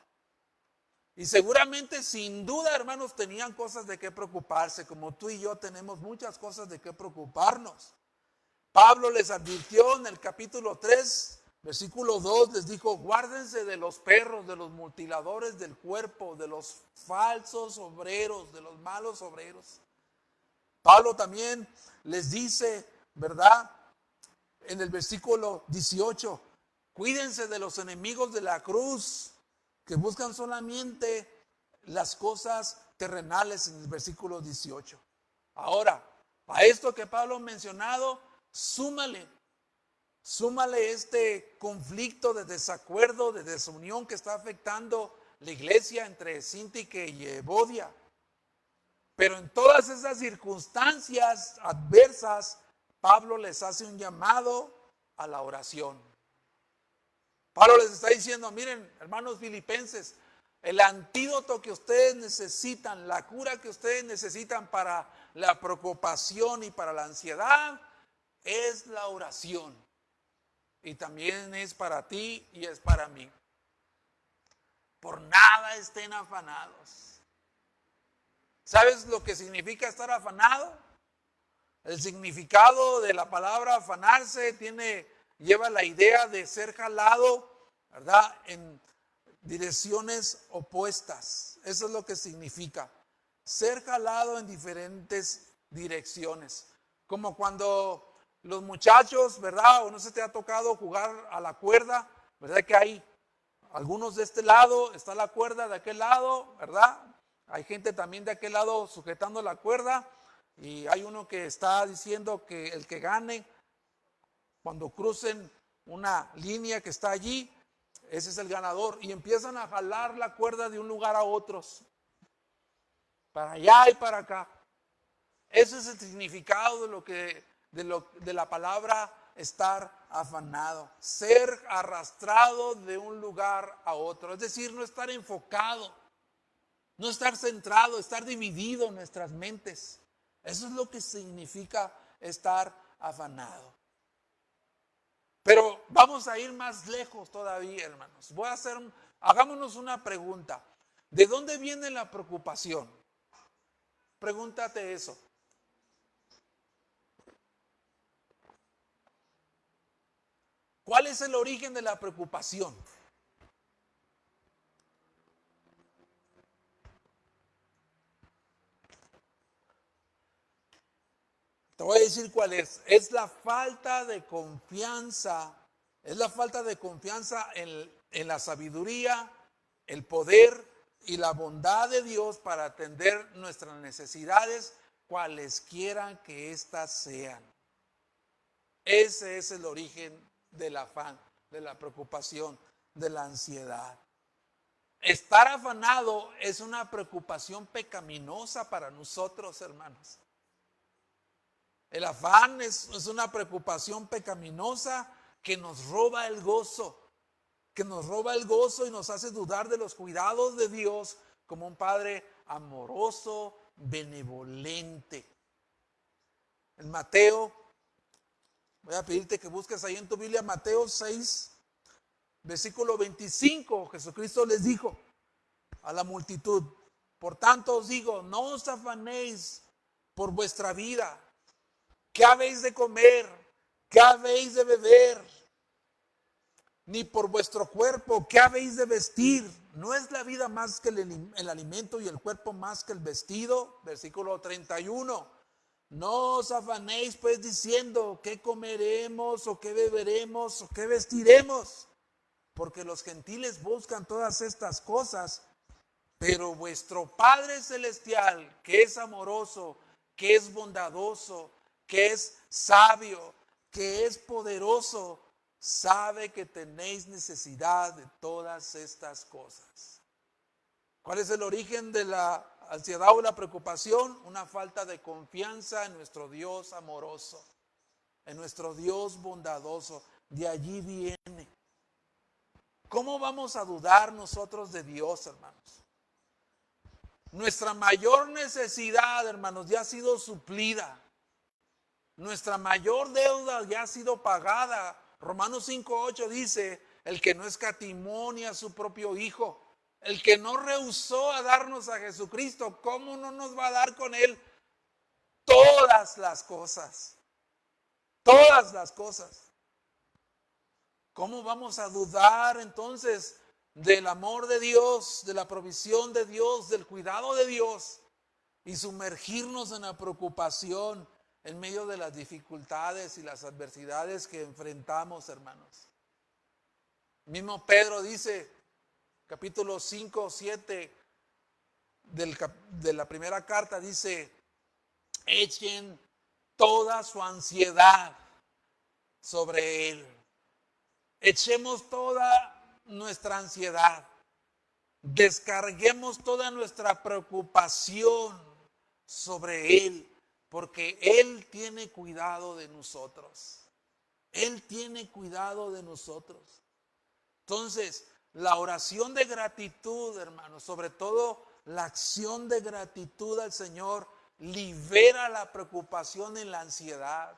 Y seguramente, sin duda, hermanos, tenían cosas de qué preocuparse, como tú y yo tenemos muchas cosas de qué preocuparnos. Pablo les advirtió en el capítulo 3, versículo 2, les dijo: guárdense de los perros, de los mutiladores del cuerpo, de los falsos obreros, de los malos obreros. Pablo también les dice, ¿verdad? En el versículo 18, cuídense de los enemigos de la cruz, que buscan solamente las cosas terrenales, en el versículo 18. Ahora, a esto que Pablo ha mencionado, súmale este conflicto de desacuerdo, de desunión que está afectando la iglesia entre Síntique y Evodia. Pero en todas esas circunstancias adversas, Pablo les hace un llamado a la oración. Pablo les está diciendo: miren, hermanos filipenses, el antídoto que ustedes necesitan, la cura que ustedes necesitan para la preocupación y para la ansiedad, es la oración. Y también es para ti y es para mí. Por nada estén afanados. ¿Sabes lo que significa estar afanado? El significado de la palabra afanarse lleva la idea de ser jalado, ¿verdad?, en direcciones opuestas. Eso es lo que significa. Ser jalado en diferentes direcciones. Como cuando los muchachos, ¿verdad?, o no se te ha tocado jugar a la cuerda, ¿verdad?, que hay algunos de este lado, está la cuerda de aquel lado, ¿verdad? Hay gente también de aquel lado sujetando la cuerda y hay uno que está diciendo que el que gane, cuando crucen una línea que está allí, ese es el ganador. Y empiezan a jalar la cuerda de un lugar a otros, para allá y para acá. Ese es el significado de la palabra estar afanado, ser arrastrado de un lugar a otro, es decir, no estar enfocado, no estar centrado, estar dividido en nuestras mentes. Eso es lo que significa estar afanado. Pero vamos a ir más lejos todavía, hermanos. Hagámonos una pregunta. ¿De dónde viene la preocupación? Pregúntate eso. ¿Cuál es el origen de la preocupación? Te voy a decir cuál es. Es la falta de confianza. Es la falta de confianza en la sabiduría, el poder y la bondad de Dios para atender nuestras necesidades, cualesquiera que éstas sean. Ese es el origen del afán, de la preocupación, de la ansiedad. Estar afanado es una preocupación pecaminosa para nosotros, hermanos. El afán es una preocupación pecaminosa que nos roba el gozo, y nos hace dudar de los cuidados de Dios como un Padre amoroso, benevolente. En Mateo, voy a pedirte que busques ahí en tu Biblia Mateo 6, versículo 25. Jesucristo les dijo a la multitud: por tanto os digo, no os afanéis por vuestra vida, ¿qué habéis de comer? ¿Qué habéis de beber? Ni por vuestro cuerpo, ¿qué habéis de vestir? ¿No es la vida más que el alimento y el cuerpo más que el vestido? Versículo 31. No os afanéis pues diciendo, ¿qué comeremos o qué beberemos o qué vestiremos? Porque los gentiles buscan todas estas cosas, pero vuestro Padre Celestial, que es amoroso, que es bondadoso, que es sabio, que es poderoso, sabe que tenéis necesidad de todas estas cosas. ¿Cuál es el origen de la ansiedad o la preocupación? Una falta de confianza en nuestro Dios amoroso, en nuestro Dios bondadoso. De allí viene. ¿Cómo vamos a dudar nosotros de Dios, hermanos? Nuestra mayor necesidad, hermanos, ya ha sido suplida. Nuestra mayor deuda ya ha sido pagada. Romanos 5:8 dice: el que no escatimó ni a su propio Hijo, el que no rehusó a darnos a Jesucristo, ¿cómo no nos va a dar con Él todas las cosas? Todas las cosas. ¿Cómo vamos a dudar entonces del amor de Dios, de la provisión de Dios, del cuidado de Dios, y sumergirnos en la preocupación en medio de las dificultades y las adversidades que enfrentamos, hermanos? Mismo Pedro dice, capítulo 5, 7 de la primera carta, dice: echen toda su ansiedad sobre Él. Echemos toda nuestra ansiedad, descarguemos toda nuestra preocupación sobre Él, porque Él tiene cuidado de nosotros. Él tiene cuidado de nosotros. Entonces, la oración de gratitud, hermanos, sobre todo la acción de gratitud al Señor, libera la preocupación y la ansiedad.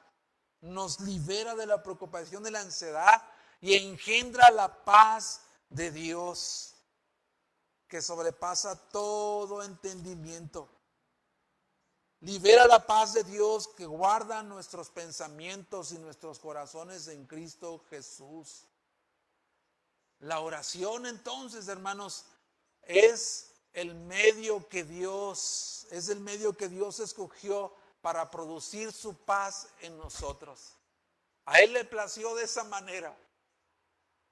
Nos libera de la preocupación y la ansiedad y engendra la paz de Dios, que sobrepasa todo entendimiento. Libera la paz de Dios que guarda nuestros pensamientos y nuestros corazones en Cristo Jesús. La oración, entonces, hermanos, es el medio que Dios escogió para producir su paz en nosotros. A Él le plació de esa manera.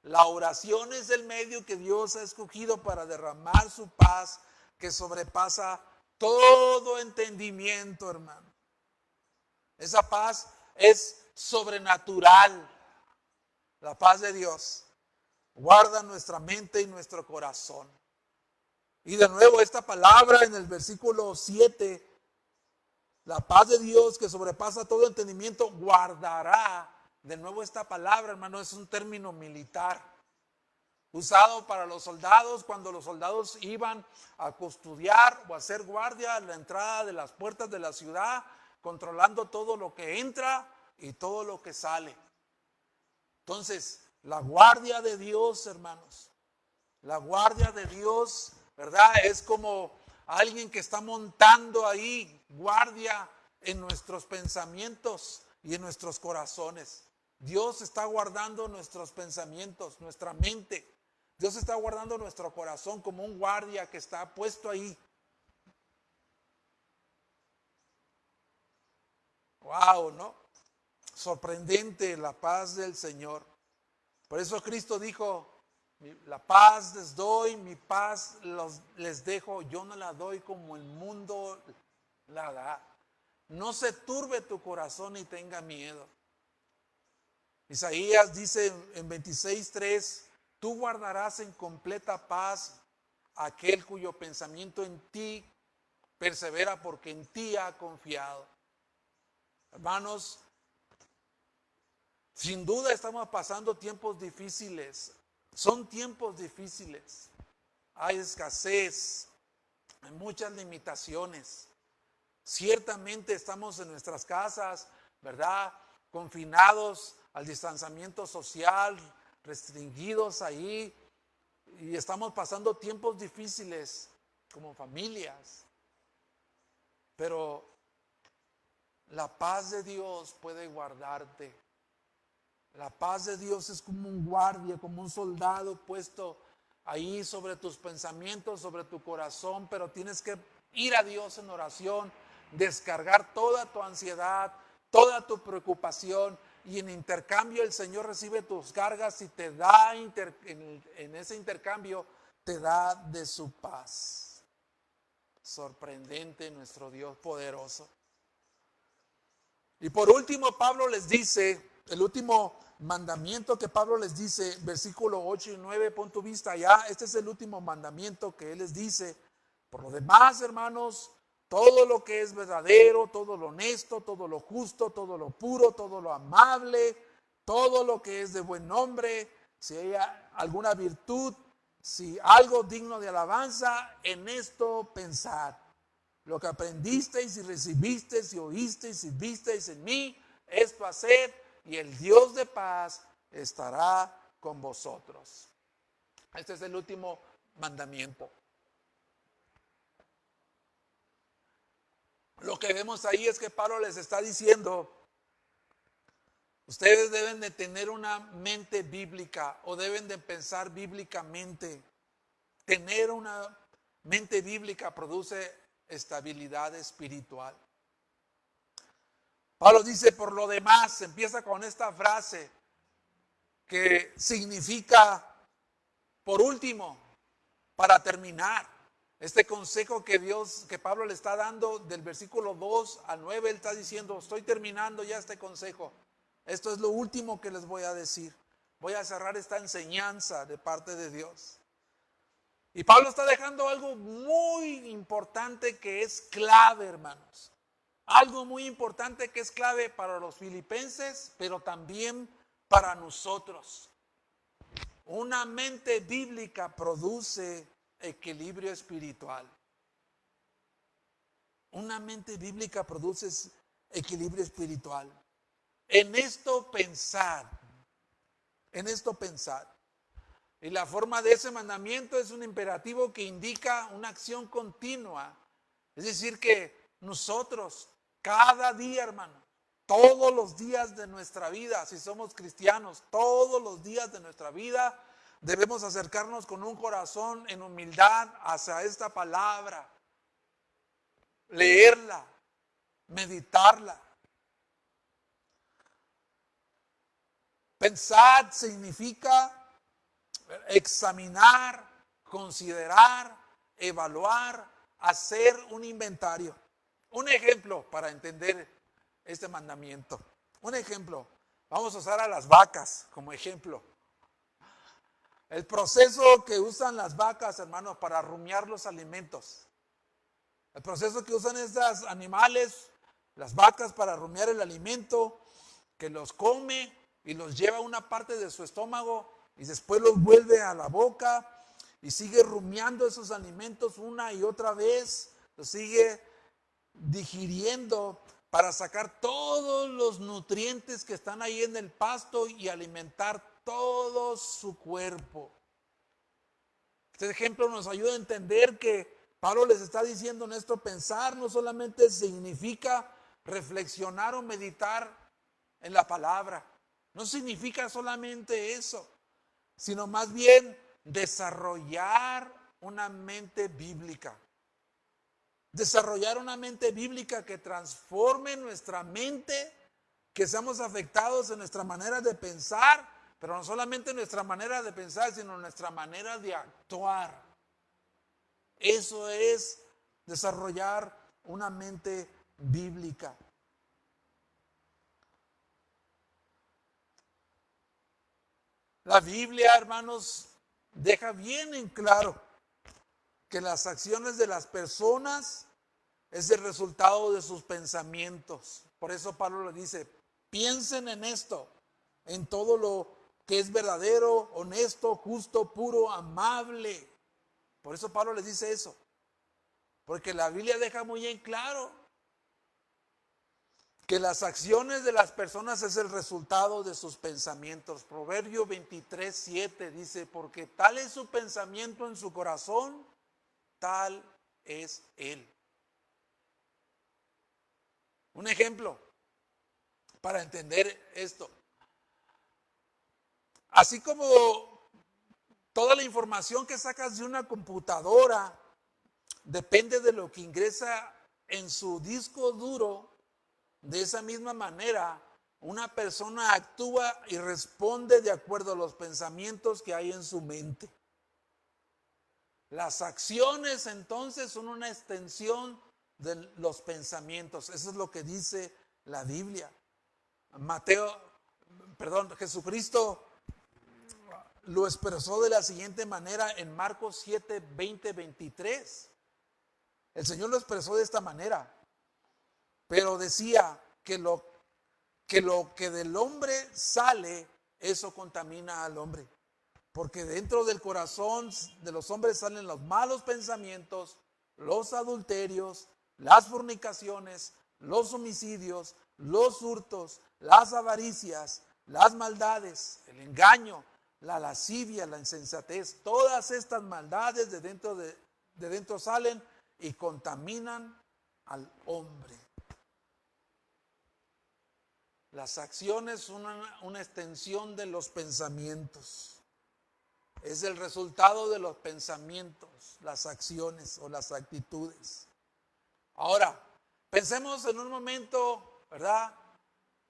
La oración es el medio que Dios ha escogido para derramar su paz que sobrepasa todo entendimiento, hermano. Esa paz es sobrenatural, la paz de Dios. Guarda nuestra mente y nuestro corazón. Y de nuevo esta palabra en el versículo 7, la paz de Dios que sobrepasa todo entendimiento, guardará. De nuevo esta palabra, hermano, es un término militar, usado para los soldados cuando los soldados iban a custodiar o a hacer guardia a la entrada de las puertas de la ciudad, controlando todo lo que entra y todo lo que sale. Entonces, la guardia de Dios, hermanos, la guardia de Dios, ¿verdad? Es como alguien que está montando ahí guardia en nuestros pensamientos y en nuestros corazones. Dios está guardando nuestros pensamientos, nuestra mente. Dios está guardando nuestro corazón como un guardia que está puesto ahí. Wow, ¿no? Sorprendente la paz del Señor. Por eso Cristo dijo, la paz les doy, mi paz les dejo, yo no la doy como el mundo la da. No se turbe tu corazón y tenga miedo. Isaías dice en 26:3, tú guardarás en completa paz aquel cuyo pensamiento en ti persevera porque en ti ha confiado. Hermanos, sin duda estamos pasando tiempos difíciles. Son tiempos difíciles. Hay escasez, hay muchas limitaciones. Ciertamente estamos en nuestras casas, ¿verdad? Confinados al distanciamiento social, restringidos ahí. Y estamos pasando tiempos difíciles como familias. Pero la paz de Dios puede guardarte. La paz de Dios es como un guardia, como un soldado puesto ahí sobre tus pensamientos, sobre tu corazón, pero tienes que ir a Dios en oración, descargar toda tu ansiedad, toda tu preocupación, y en intercambio el Señor recibe tus cargas y te da, en ese intercambio, te da de su paz. Sorprendente nuestro Dios poderoso. Y por último, Pablo les dice, el último mandamiento que Pablo les dice, versículo 8 y 9, pon tu vista allá, este es el último mandamiento que él les dice. Por lo demás, hermanos, todo lo que es verdadero, todo lo honesto, todo lo justo, todo lo puro, todo lo amable, todo lo que es de buen nombre, si hay alguna virtud, si algo digno de alabanza, en esto pensad. Lo que aprendisteis y recibisteis y oísteis y visteis en mí, esto haced, y el Dios de paz estará con vosotros. Este es el último mandamiento. Lo que vemos ahí es que Pablo les está diciendo, ustedes deben de tener una mente bíblica o deben de pensar bíblicamente. Tener una mente bíblica produce estabilidad espiritual. Pablo dice, por lo demás, empieza con esta frase que significa, por último, para terminar. Este consejo que Pablo le está dando del versículo 2 a 9, él está diciendo, estoy terminando ya este consejo. Esto es lo último que les voy a decir. Voy a cerrar esta enseñanza de parte de Dios. Y Pablo está dejando algo muy importante que es clave, hermanos. Algo muy importante que es clave para los filipenses, pero también para nosotros. Una mente bíblica produce equilibrio espiritual. Una mente bíblica produce equilibrio espiritual. En esto pensar. En esto pensar. Y la forma de ese mandamiento es un imperativo que indica una acción continua. Es decir, que nosotros, cada día, hermano, todos los días de nuestra vida, si somos cristianos, todos los días de nuestra vida, debemos acercarnos con un corazón en humildad hacia esta palabra, leerla, meditarla. Pensar significa examinar, considerar, evaluar, hacer un inventario. Un ejemplo para entender este mandamiento. Un ejemplo. Vamos a usar a las vacas como ejemplo. El proceso que usan las vacas, hermanos, para rumiar los alimentos. El proceso que usan estos animales, las vacas, para rumiar el alimento, que los come y los lleva a una parte de su estómago y después los vuelve a la boca y sigue rumiando esos alimentos una y otra vez, los sigue digiriendo para sacar todos los nutrientes que están ahí en el pasto y alimentar todo su cuerpo. Este ejemplo nos ayuda a entender que Pablo les está diciendo en esto: pensar no solamente significa reflexionar o meditar en la palabra, no significa solamente eso, sino más bien desarrollar una mente bíblica. Desarrollar una mente bíblica que transforme nuestra mente, que seamos afectados en nuestra manera de pensar, pero no solamente nuestra manera de pensar, sino nuestra manera de actuar. Eso es desarrollar una mente bíblica. La Biblia, hermanos, deja bien en claro que las acciones de las personas es el resultado de sus pensamientos. Por eso Pablo le dice: piensen en esto, en todo lo que es verdadero, honesto, justo, puro, amable. Por eso Pablo les dice eso, porque la Biblia deja muy en claro que las acciones de las personas es el resultado de sus pensamientos. Proverbio 23:7 dice: porque tal es su pensamiento en su corazón, tal es él. Un ejemplo para entender esto: así como toda la información que sacas de una computadora depende de lo que ingresa en su disco duro, de esa misma manera una persona actúa y responde de acuerdo a los pensamientos que hay en su mente. Las acciones entonces son una extensión de los pensamientos. Eso es lo que dice la Biblia. Jesucristo lo expresó de la siguiente manera en Marcos 7, 20, 23. El Señor lo expresó de esta manera, pero decía que lo que del hombre sale, eso contamina al hombre. Porque dentro del corazón de los hombres salen los malos pensamientos, los adulterios, las fornicaciones, los homicidios, los hurtos, las avaricias, las maldades, el engaño, la lascivia, la insensatez. Todas estas maldades de dentro salen y contaminan al hombre. Las acciones son una extensión de los pensamientos. Es el resultado de los pensamientos, las acciones o las actitudes. Ahora, pensemos en un momento, ¿verdad?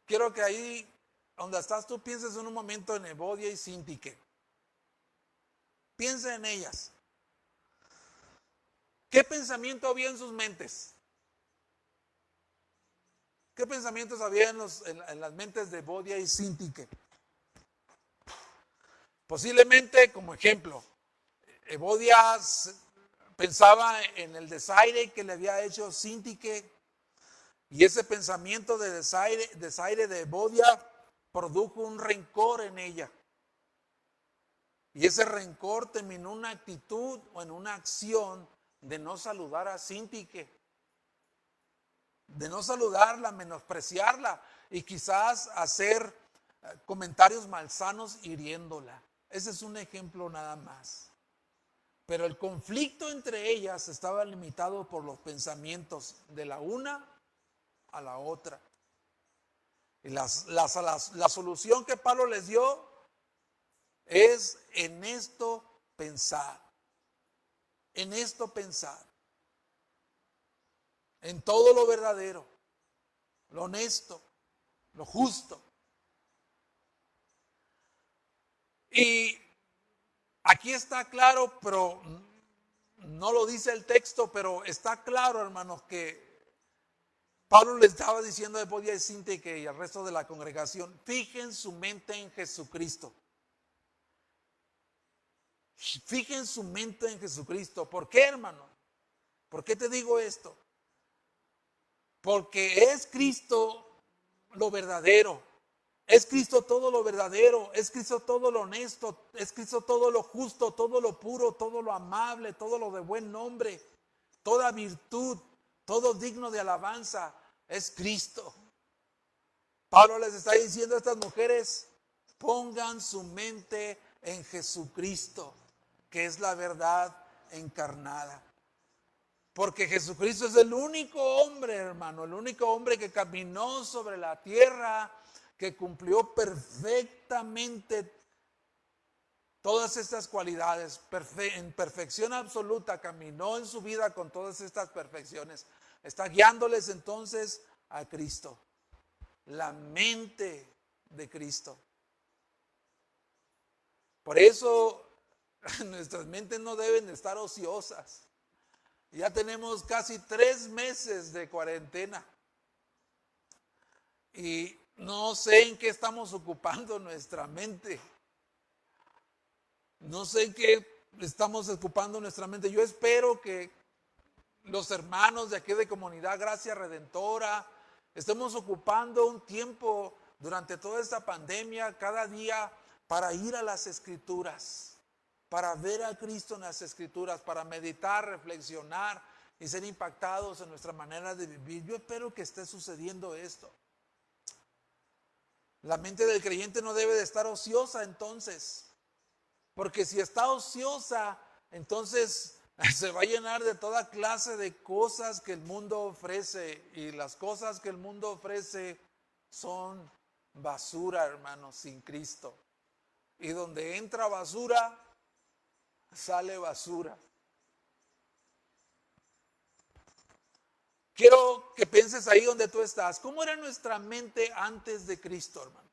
Quiero que ahí donde estás tú pienses en un momento en Evodia y Sintique. Piensa en ellas. ¿Qué pensamiento había en sus mentes? ¿Qué pensamientos había en las mentes de Evodia y Sintique? Posiblemente, como ejemplo, Evodia pensaba en el desaire que le había hecho Sintique, y ese pensamiento de desaire de Evodia produjo un rencor en ella. Y ese rencor terminó en una actitud o en una acción de no saludar a Sintique, de no saludarla, menospreciarla y quizás hacer comentarios malsanos hiriéndola. Ese es un ejemplo nada más. Pero el conflicto entre ellas estaba limitado por los pensamientos de la una a la otra. Y la solución que Pablo les dio es en esto pensar. En esto pensar. En todo lo verdadero, lo honesto, lo justo. Y aquí está claro, pero no lo dice el texto, pero está claro, hermanos, que Pablo le estaba diciendo a Evodia y Sintique y al resto de la congregación: fijen su mente en Jesucristo. Fijen su mente en Jesucristo. ¿Por qué, hermano? ¿Por qué te digo esto? Porque es Cristo lo verdadero. Es Cristo todo lo verdadero, es Cristo todo lo honesto, es Cristo todo lo justo, todo lo puro, todo lo amable, todo lo de buen nombre, toda virtud, todo digno de alabanza, es Cristo. Pablo les está diciendo a estas mujeres, pongan su mente en Jesucristo, que es la verdad encarnada. Porque Jesucristo es el único hombre, hermano, el único hombre que caminó sobre la tierra, que cumplió perfectamente todas estas cualidades, en perfección absoluta, caminó en su vida con todas estas perfecciones. Está guiándoles entonces a Cristo, la mente de Cristo. Por eso nuestras mentes no deben estar ociosas. Ya tenemos casi 3 meses de cuarentena y no sé en qué estamos ocupando nuestra mente. No sé en qué estamos ocupando nuestra mente. Yo espero que los hermanos de aquí de Comunidad Gracia Redentora estemos ocupando un tiempo durante toda esta pandemia, cada día, para ir a las Escrituras, para ver a Cristo en las Escrituras, para meditar, reflexionar y ser impactados en nuestra manera de vivir. Yo espero que esté sucediendo esto. La mente del creyente no debe de estar ociosa entonces, porque si está ociosa, entonces se va a llenar de toda clase de cosas que el mundo ofrece, y las cosas que el mundo ofrece son basura, hermanos, sin Cristo. Y donde entra basura, sale basura. Quiero que pienses ahí donde tú estás. ¿Cómo era nuestra mente antes de Cristo, hermano?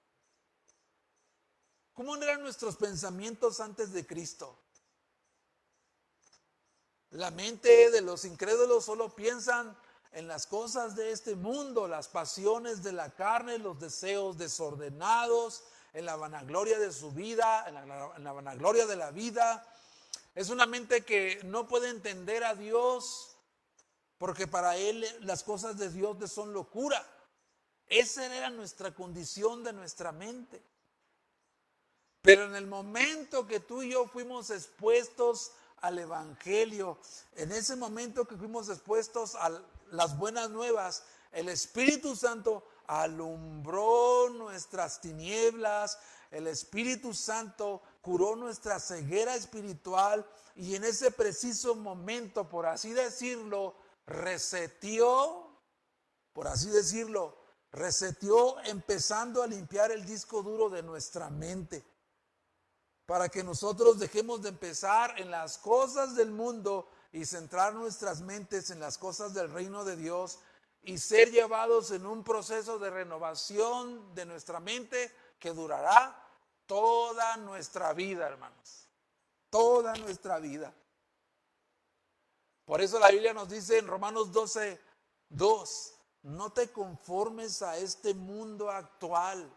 ¿Cómo eran nuestros pensamientos antes de Cristo? La mente de los incrédulos solo piensan en las cosas de este mundo, las pasiones de la carne, los deseos desordenados, en la vanagloria de su vida, en la vanagloria de la vida. Es una mente que no puede entender a Dios, porque para él las cosas de Dios le son locura. Esa era nuestra condición de nuestra mente. Pero en el momento que tú y yo fuimos expuestos al Evangelio, en ese momento que fuimos expuestos a las buenas nuevas, el Espíritu Santo alumbró nuestras tinieblas, el Espíritu Santo curó nuestra ceguera espiritual y en ese preciso momento, por así decirlo, reseteó, empezando a limpiar el disco duro de nuestra mente, para que nosotros dejemos de empezar en las cosas del mundo y centrar nuestras mentes en las cosas del reino de Dios y ser llevados en un proceso de renovación de nuestra mente que durará toda nuestra vida, hermanos, toda nuestra vida. Por eso la Biblia nos dice en Romanos 12:2, no te conformes a este mundo actual,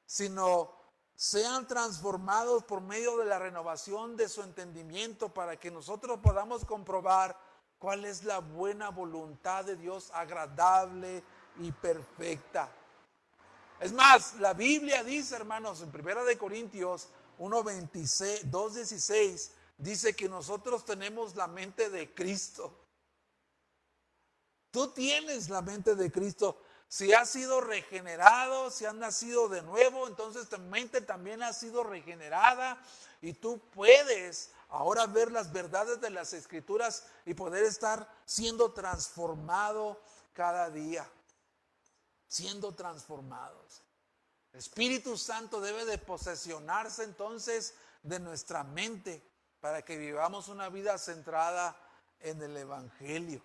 sino sean transformados por medio de la renovación de su entendimiento, para que nosotros podamos comprobar cuál es la buena voluntad de Dios, agradable y perfecta. Es más, la Biblia dice, hermanos, en 1 Corintios 2:16, dice que nosotros tenemos la mente de Cristo. Tú tienes la mente de Cristo. Si has sido regenerado, si has nacido de nuevo, entonces tu mente también ha sido regenerada y tú puedes ahora ver las verdades de las Escrituras y poder estar siendo transformado cada día, siendo transformados. El Espíritu Santo debe de posesionarse entonces de nuestra mente para que vivamos una vida centrada en el Evangelio.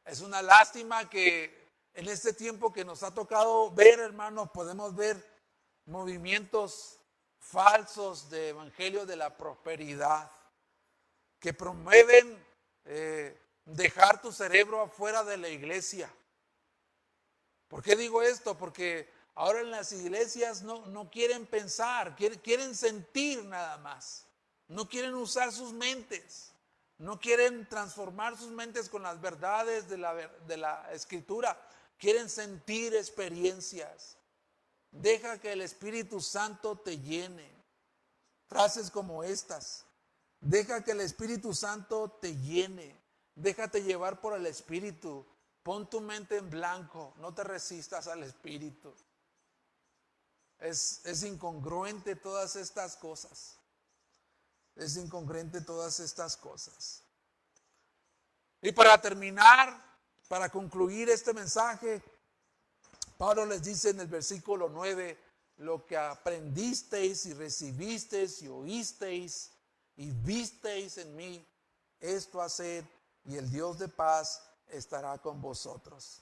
Es una lástima que en este tiempo que nos ha tocado ver, hermanos, podemos ver movimientos falsos de evangelio de la prosperidad que promueven dejar tu cerebro afuera de la iglesia. ¿Por qué digo esto? Porque Ahora en las iglesias no quieren pensar, quieren sentir nada más. No quieren usar sus mentes. No quieren transformar sus mentes con las verdades de la Escritura. Quieren sentir experiencias. Deja que el Espíritu Santo te llene. Frases como estas. Deja que el Espíritu Santo te llene. Déjate llevar por el Espíritu. Pon tu mente en blanco. No te resistas al Espíritu. Es incongruente todas estas cosas. Es incongruente todas estas cosas. Y para terminar, para concluir este mensaje, Pablo les dice en el versículo 9, lo que aprendisteis y recibisteis y oísteis y visteis en mí, esto haced y el Dios de paz estará con vosotros.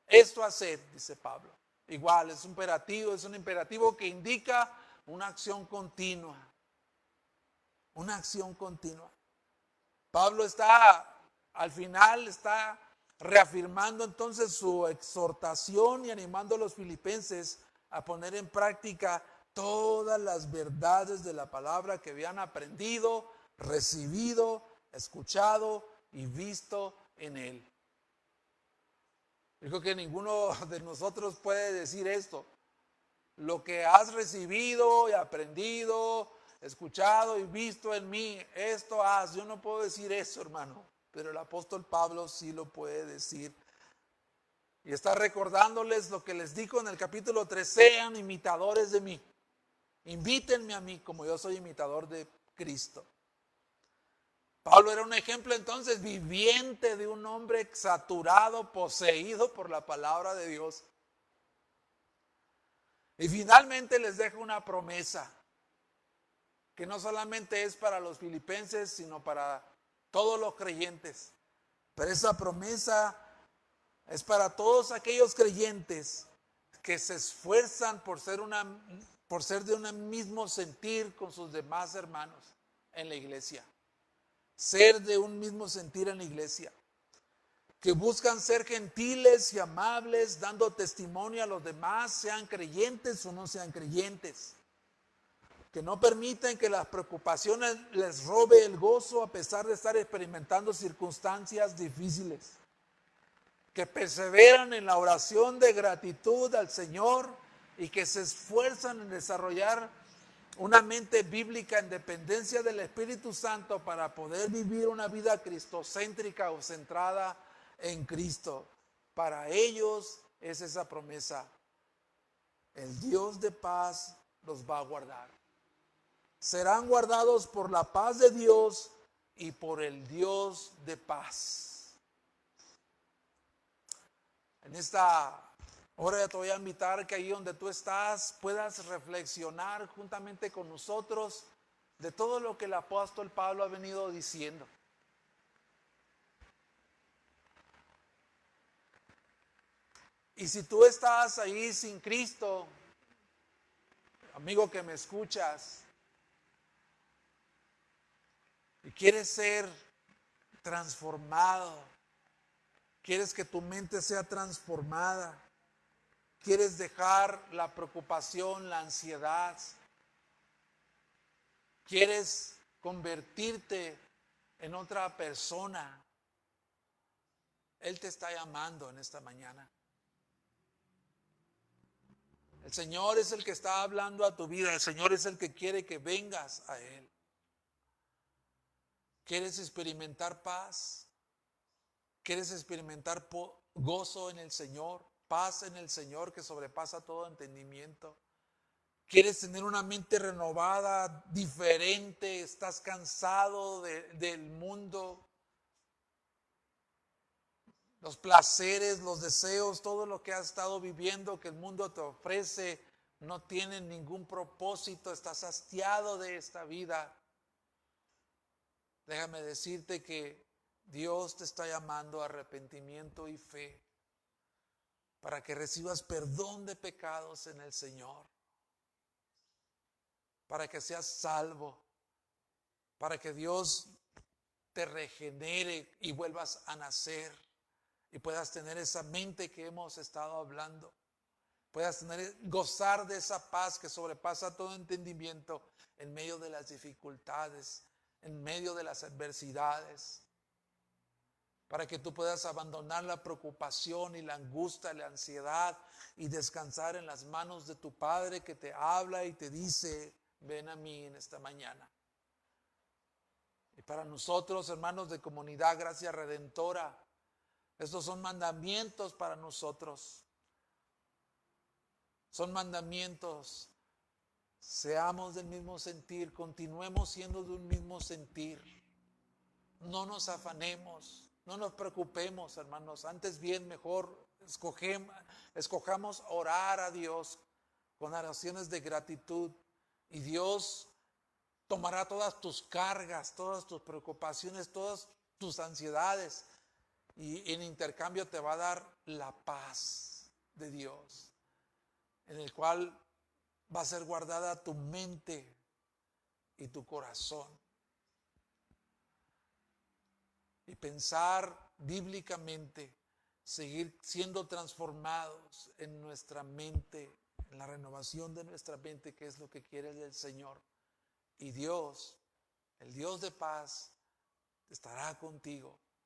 Esto haced, dice Pablo. Igual, es un imperativo que indica una acción continua. Una acción continua. Pablo al final está reafirmando entonces su exhortación y animando a los filipenses a poner en práctica todas las verdades de la palabra que habían aprendido, recibido, escuchado y visto en él. Dijo que ninguno de nosotros puede decir esto. Lo que has recibido y aprendido, escuchado y visto en mí, esto haz. Yo no puedo decir eso, hermano, pero el apóstol Pablo sí lo puede decir. Y está recordándoles lo que les dijo en el capítulo 3, sean imitadores de mí. Invítenme a mí como yo soy imitador de Cristo. Pablo era un ejemplo entonces viviente de un hombre saturado, poseído por la palabra de Dios. Y finalmente les dejo una promesa que no solamente es para los filipenses, sino para todos los creyentes. Pero esa promesa es para todos aquellos creyentes que se esfuerzan por ser de un mismo sentir con sus demás hermanos en la iglesia. Ser de un mismo sentir en la iglesia. Que buscan ser gentiles y amables, dando testimonio a los demás, sean creyentes o no sean creyentes. Que no permiten que las preocupaciones les robe el gozo a pesar de estar experimentando circunstancias difíciles. Que perseveran en la oración de gratitud al Señor y que se esfuerzan en desarrollar una mente bíblica en dependencia del Espíritu Santo para poder vivir una vida cristocéntrica o centrada en Cristo. Para ellos es esa promesa. El Dios de paz los va a guardar. Serán guardados por la paz de Dios y por el Dios de paz. En esta hora ya te voy a invitar que ahí donde tú estás puedas reflexionar juntamente con nosotros de todo lo que el apóstol Pablo ha venido diciendo. Y si tú estás ahí sin Cristo, amigo que me escuchas, y quieres ser transformado, quieres que tu mente sea transformada, quieres dejar la preocupación, la ansiedad, quieres convertirte en otra persona, Él te está llamando en esta mañana. El Señor es el que está hablando a tu vida, el Señor es el que quiere que vengas a Él. ¿Quieres experimentar paz? ¿Quieres experimentar gozo en el Señor? Paz en el Señor que sobrepasa todo entendimiento. ¿Quieres tener una mente renovada, diferente? ¿Estás cansado del mundo? Los placeres, los deseos, todo lo que has estado viviendo que el mundo te ofrece no tienen ningún propósito. Estás hastiado de esta vida. Déjame decirte que Dios te está llamando a arrepentimiento y fe para que recibas perdón de pecados en el Señor, para que seas salvo, para que Dios te regenere y vuelvas a nacer y puedas tener esa mente que hemos estado hablando. puedas gozar de esa paz que sobrepasa todo entendimiento en medio de las dificultades, en medio de las adversidades, para que tú puedas abandonar la preocupación y la angustia, la ansiedad y descansar en las manos de tu Padre que te habla y te dice, ven a mí en esta mañana. Y para nosotros, hermanos de Comunidad Gracia Redentora, estos son mandamientos para nosotros. Son mandamientos. Seamos del mismo sentir, continuemos siendo de un mismo sentir. No nos afanemos, no nos preocupemos, hermanos. Antes bien, mejor escojamos orar a Dios con oraciones de gratitud. Y Dios tomará todas tus cargas, todas tus preocupaciones, todas tus ansiedades. Y en intercambio te va a dar la paz de Dios, en el cual va a ser guardada tu mente y tu corazón. Y pensar bíblicamente, seguir siendo transformados en nuestra mente, en la renovación de nuestra mente, que es lo que quiere el Señor. Y Dios, el Dios de paz, estará contigo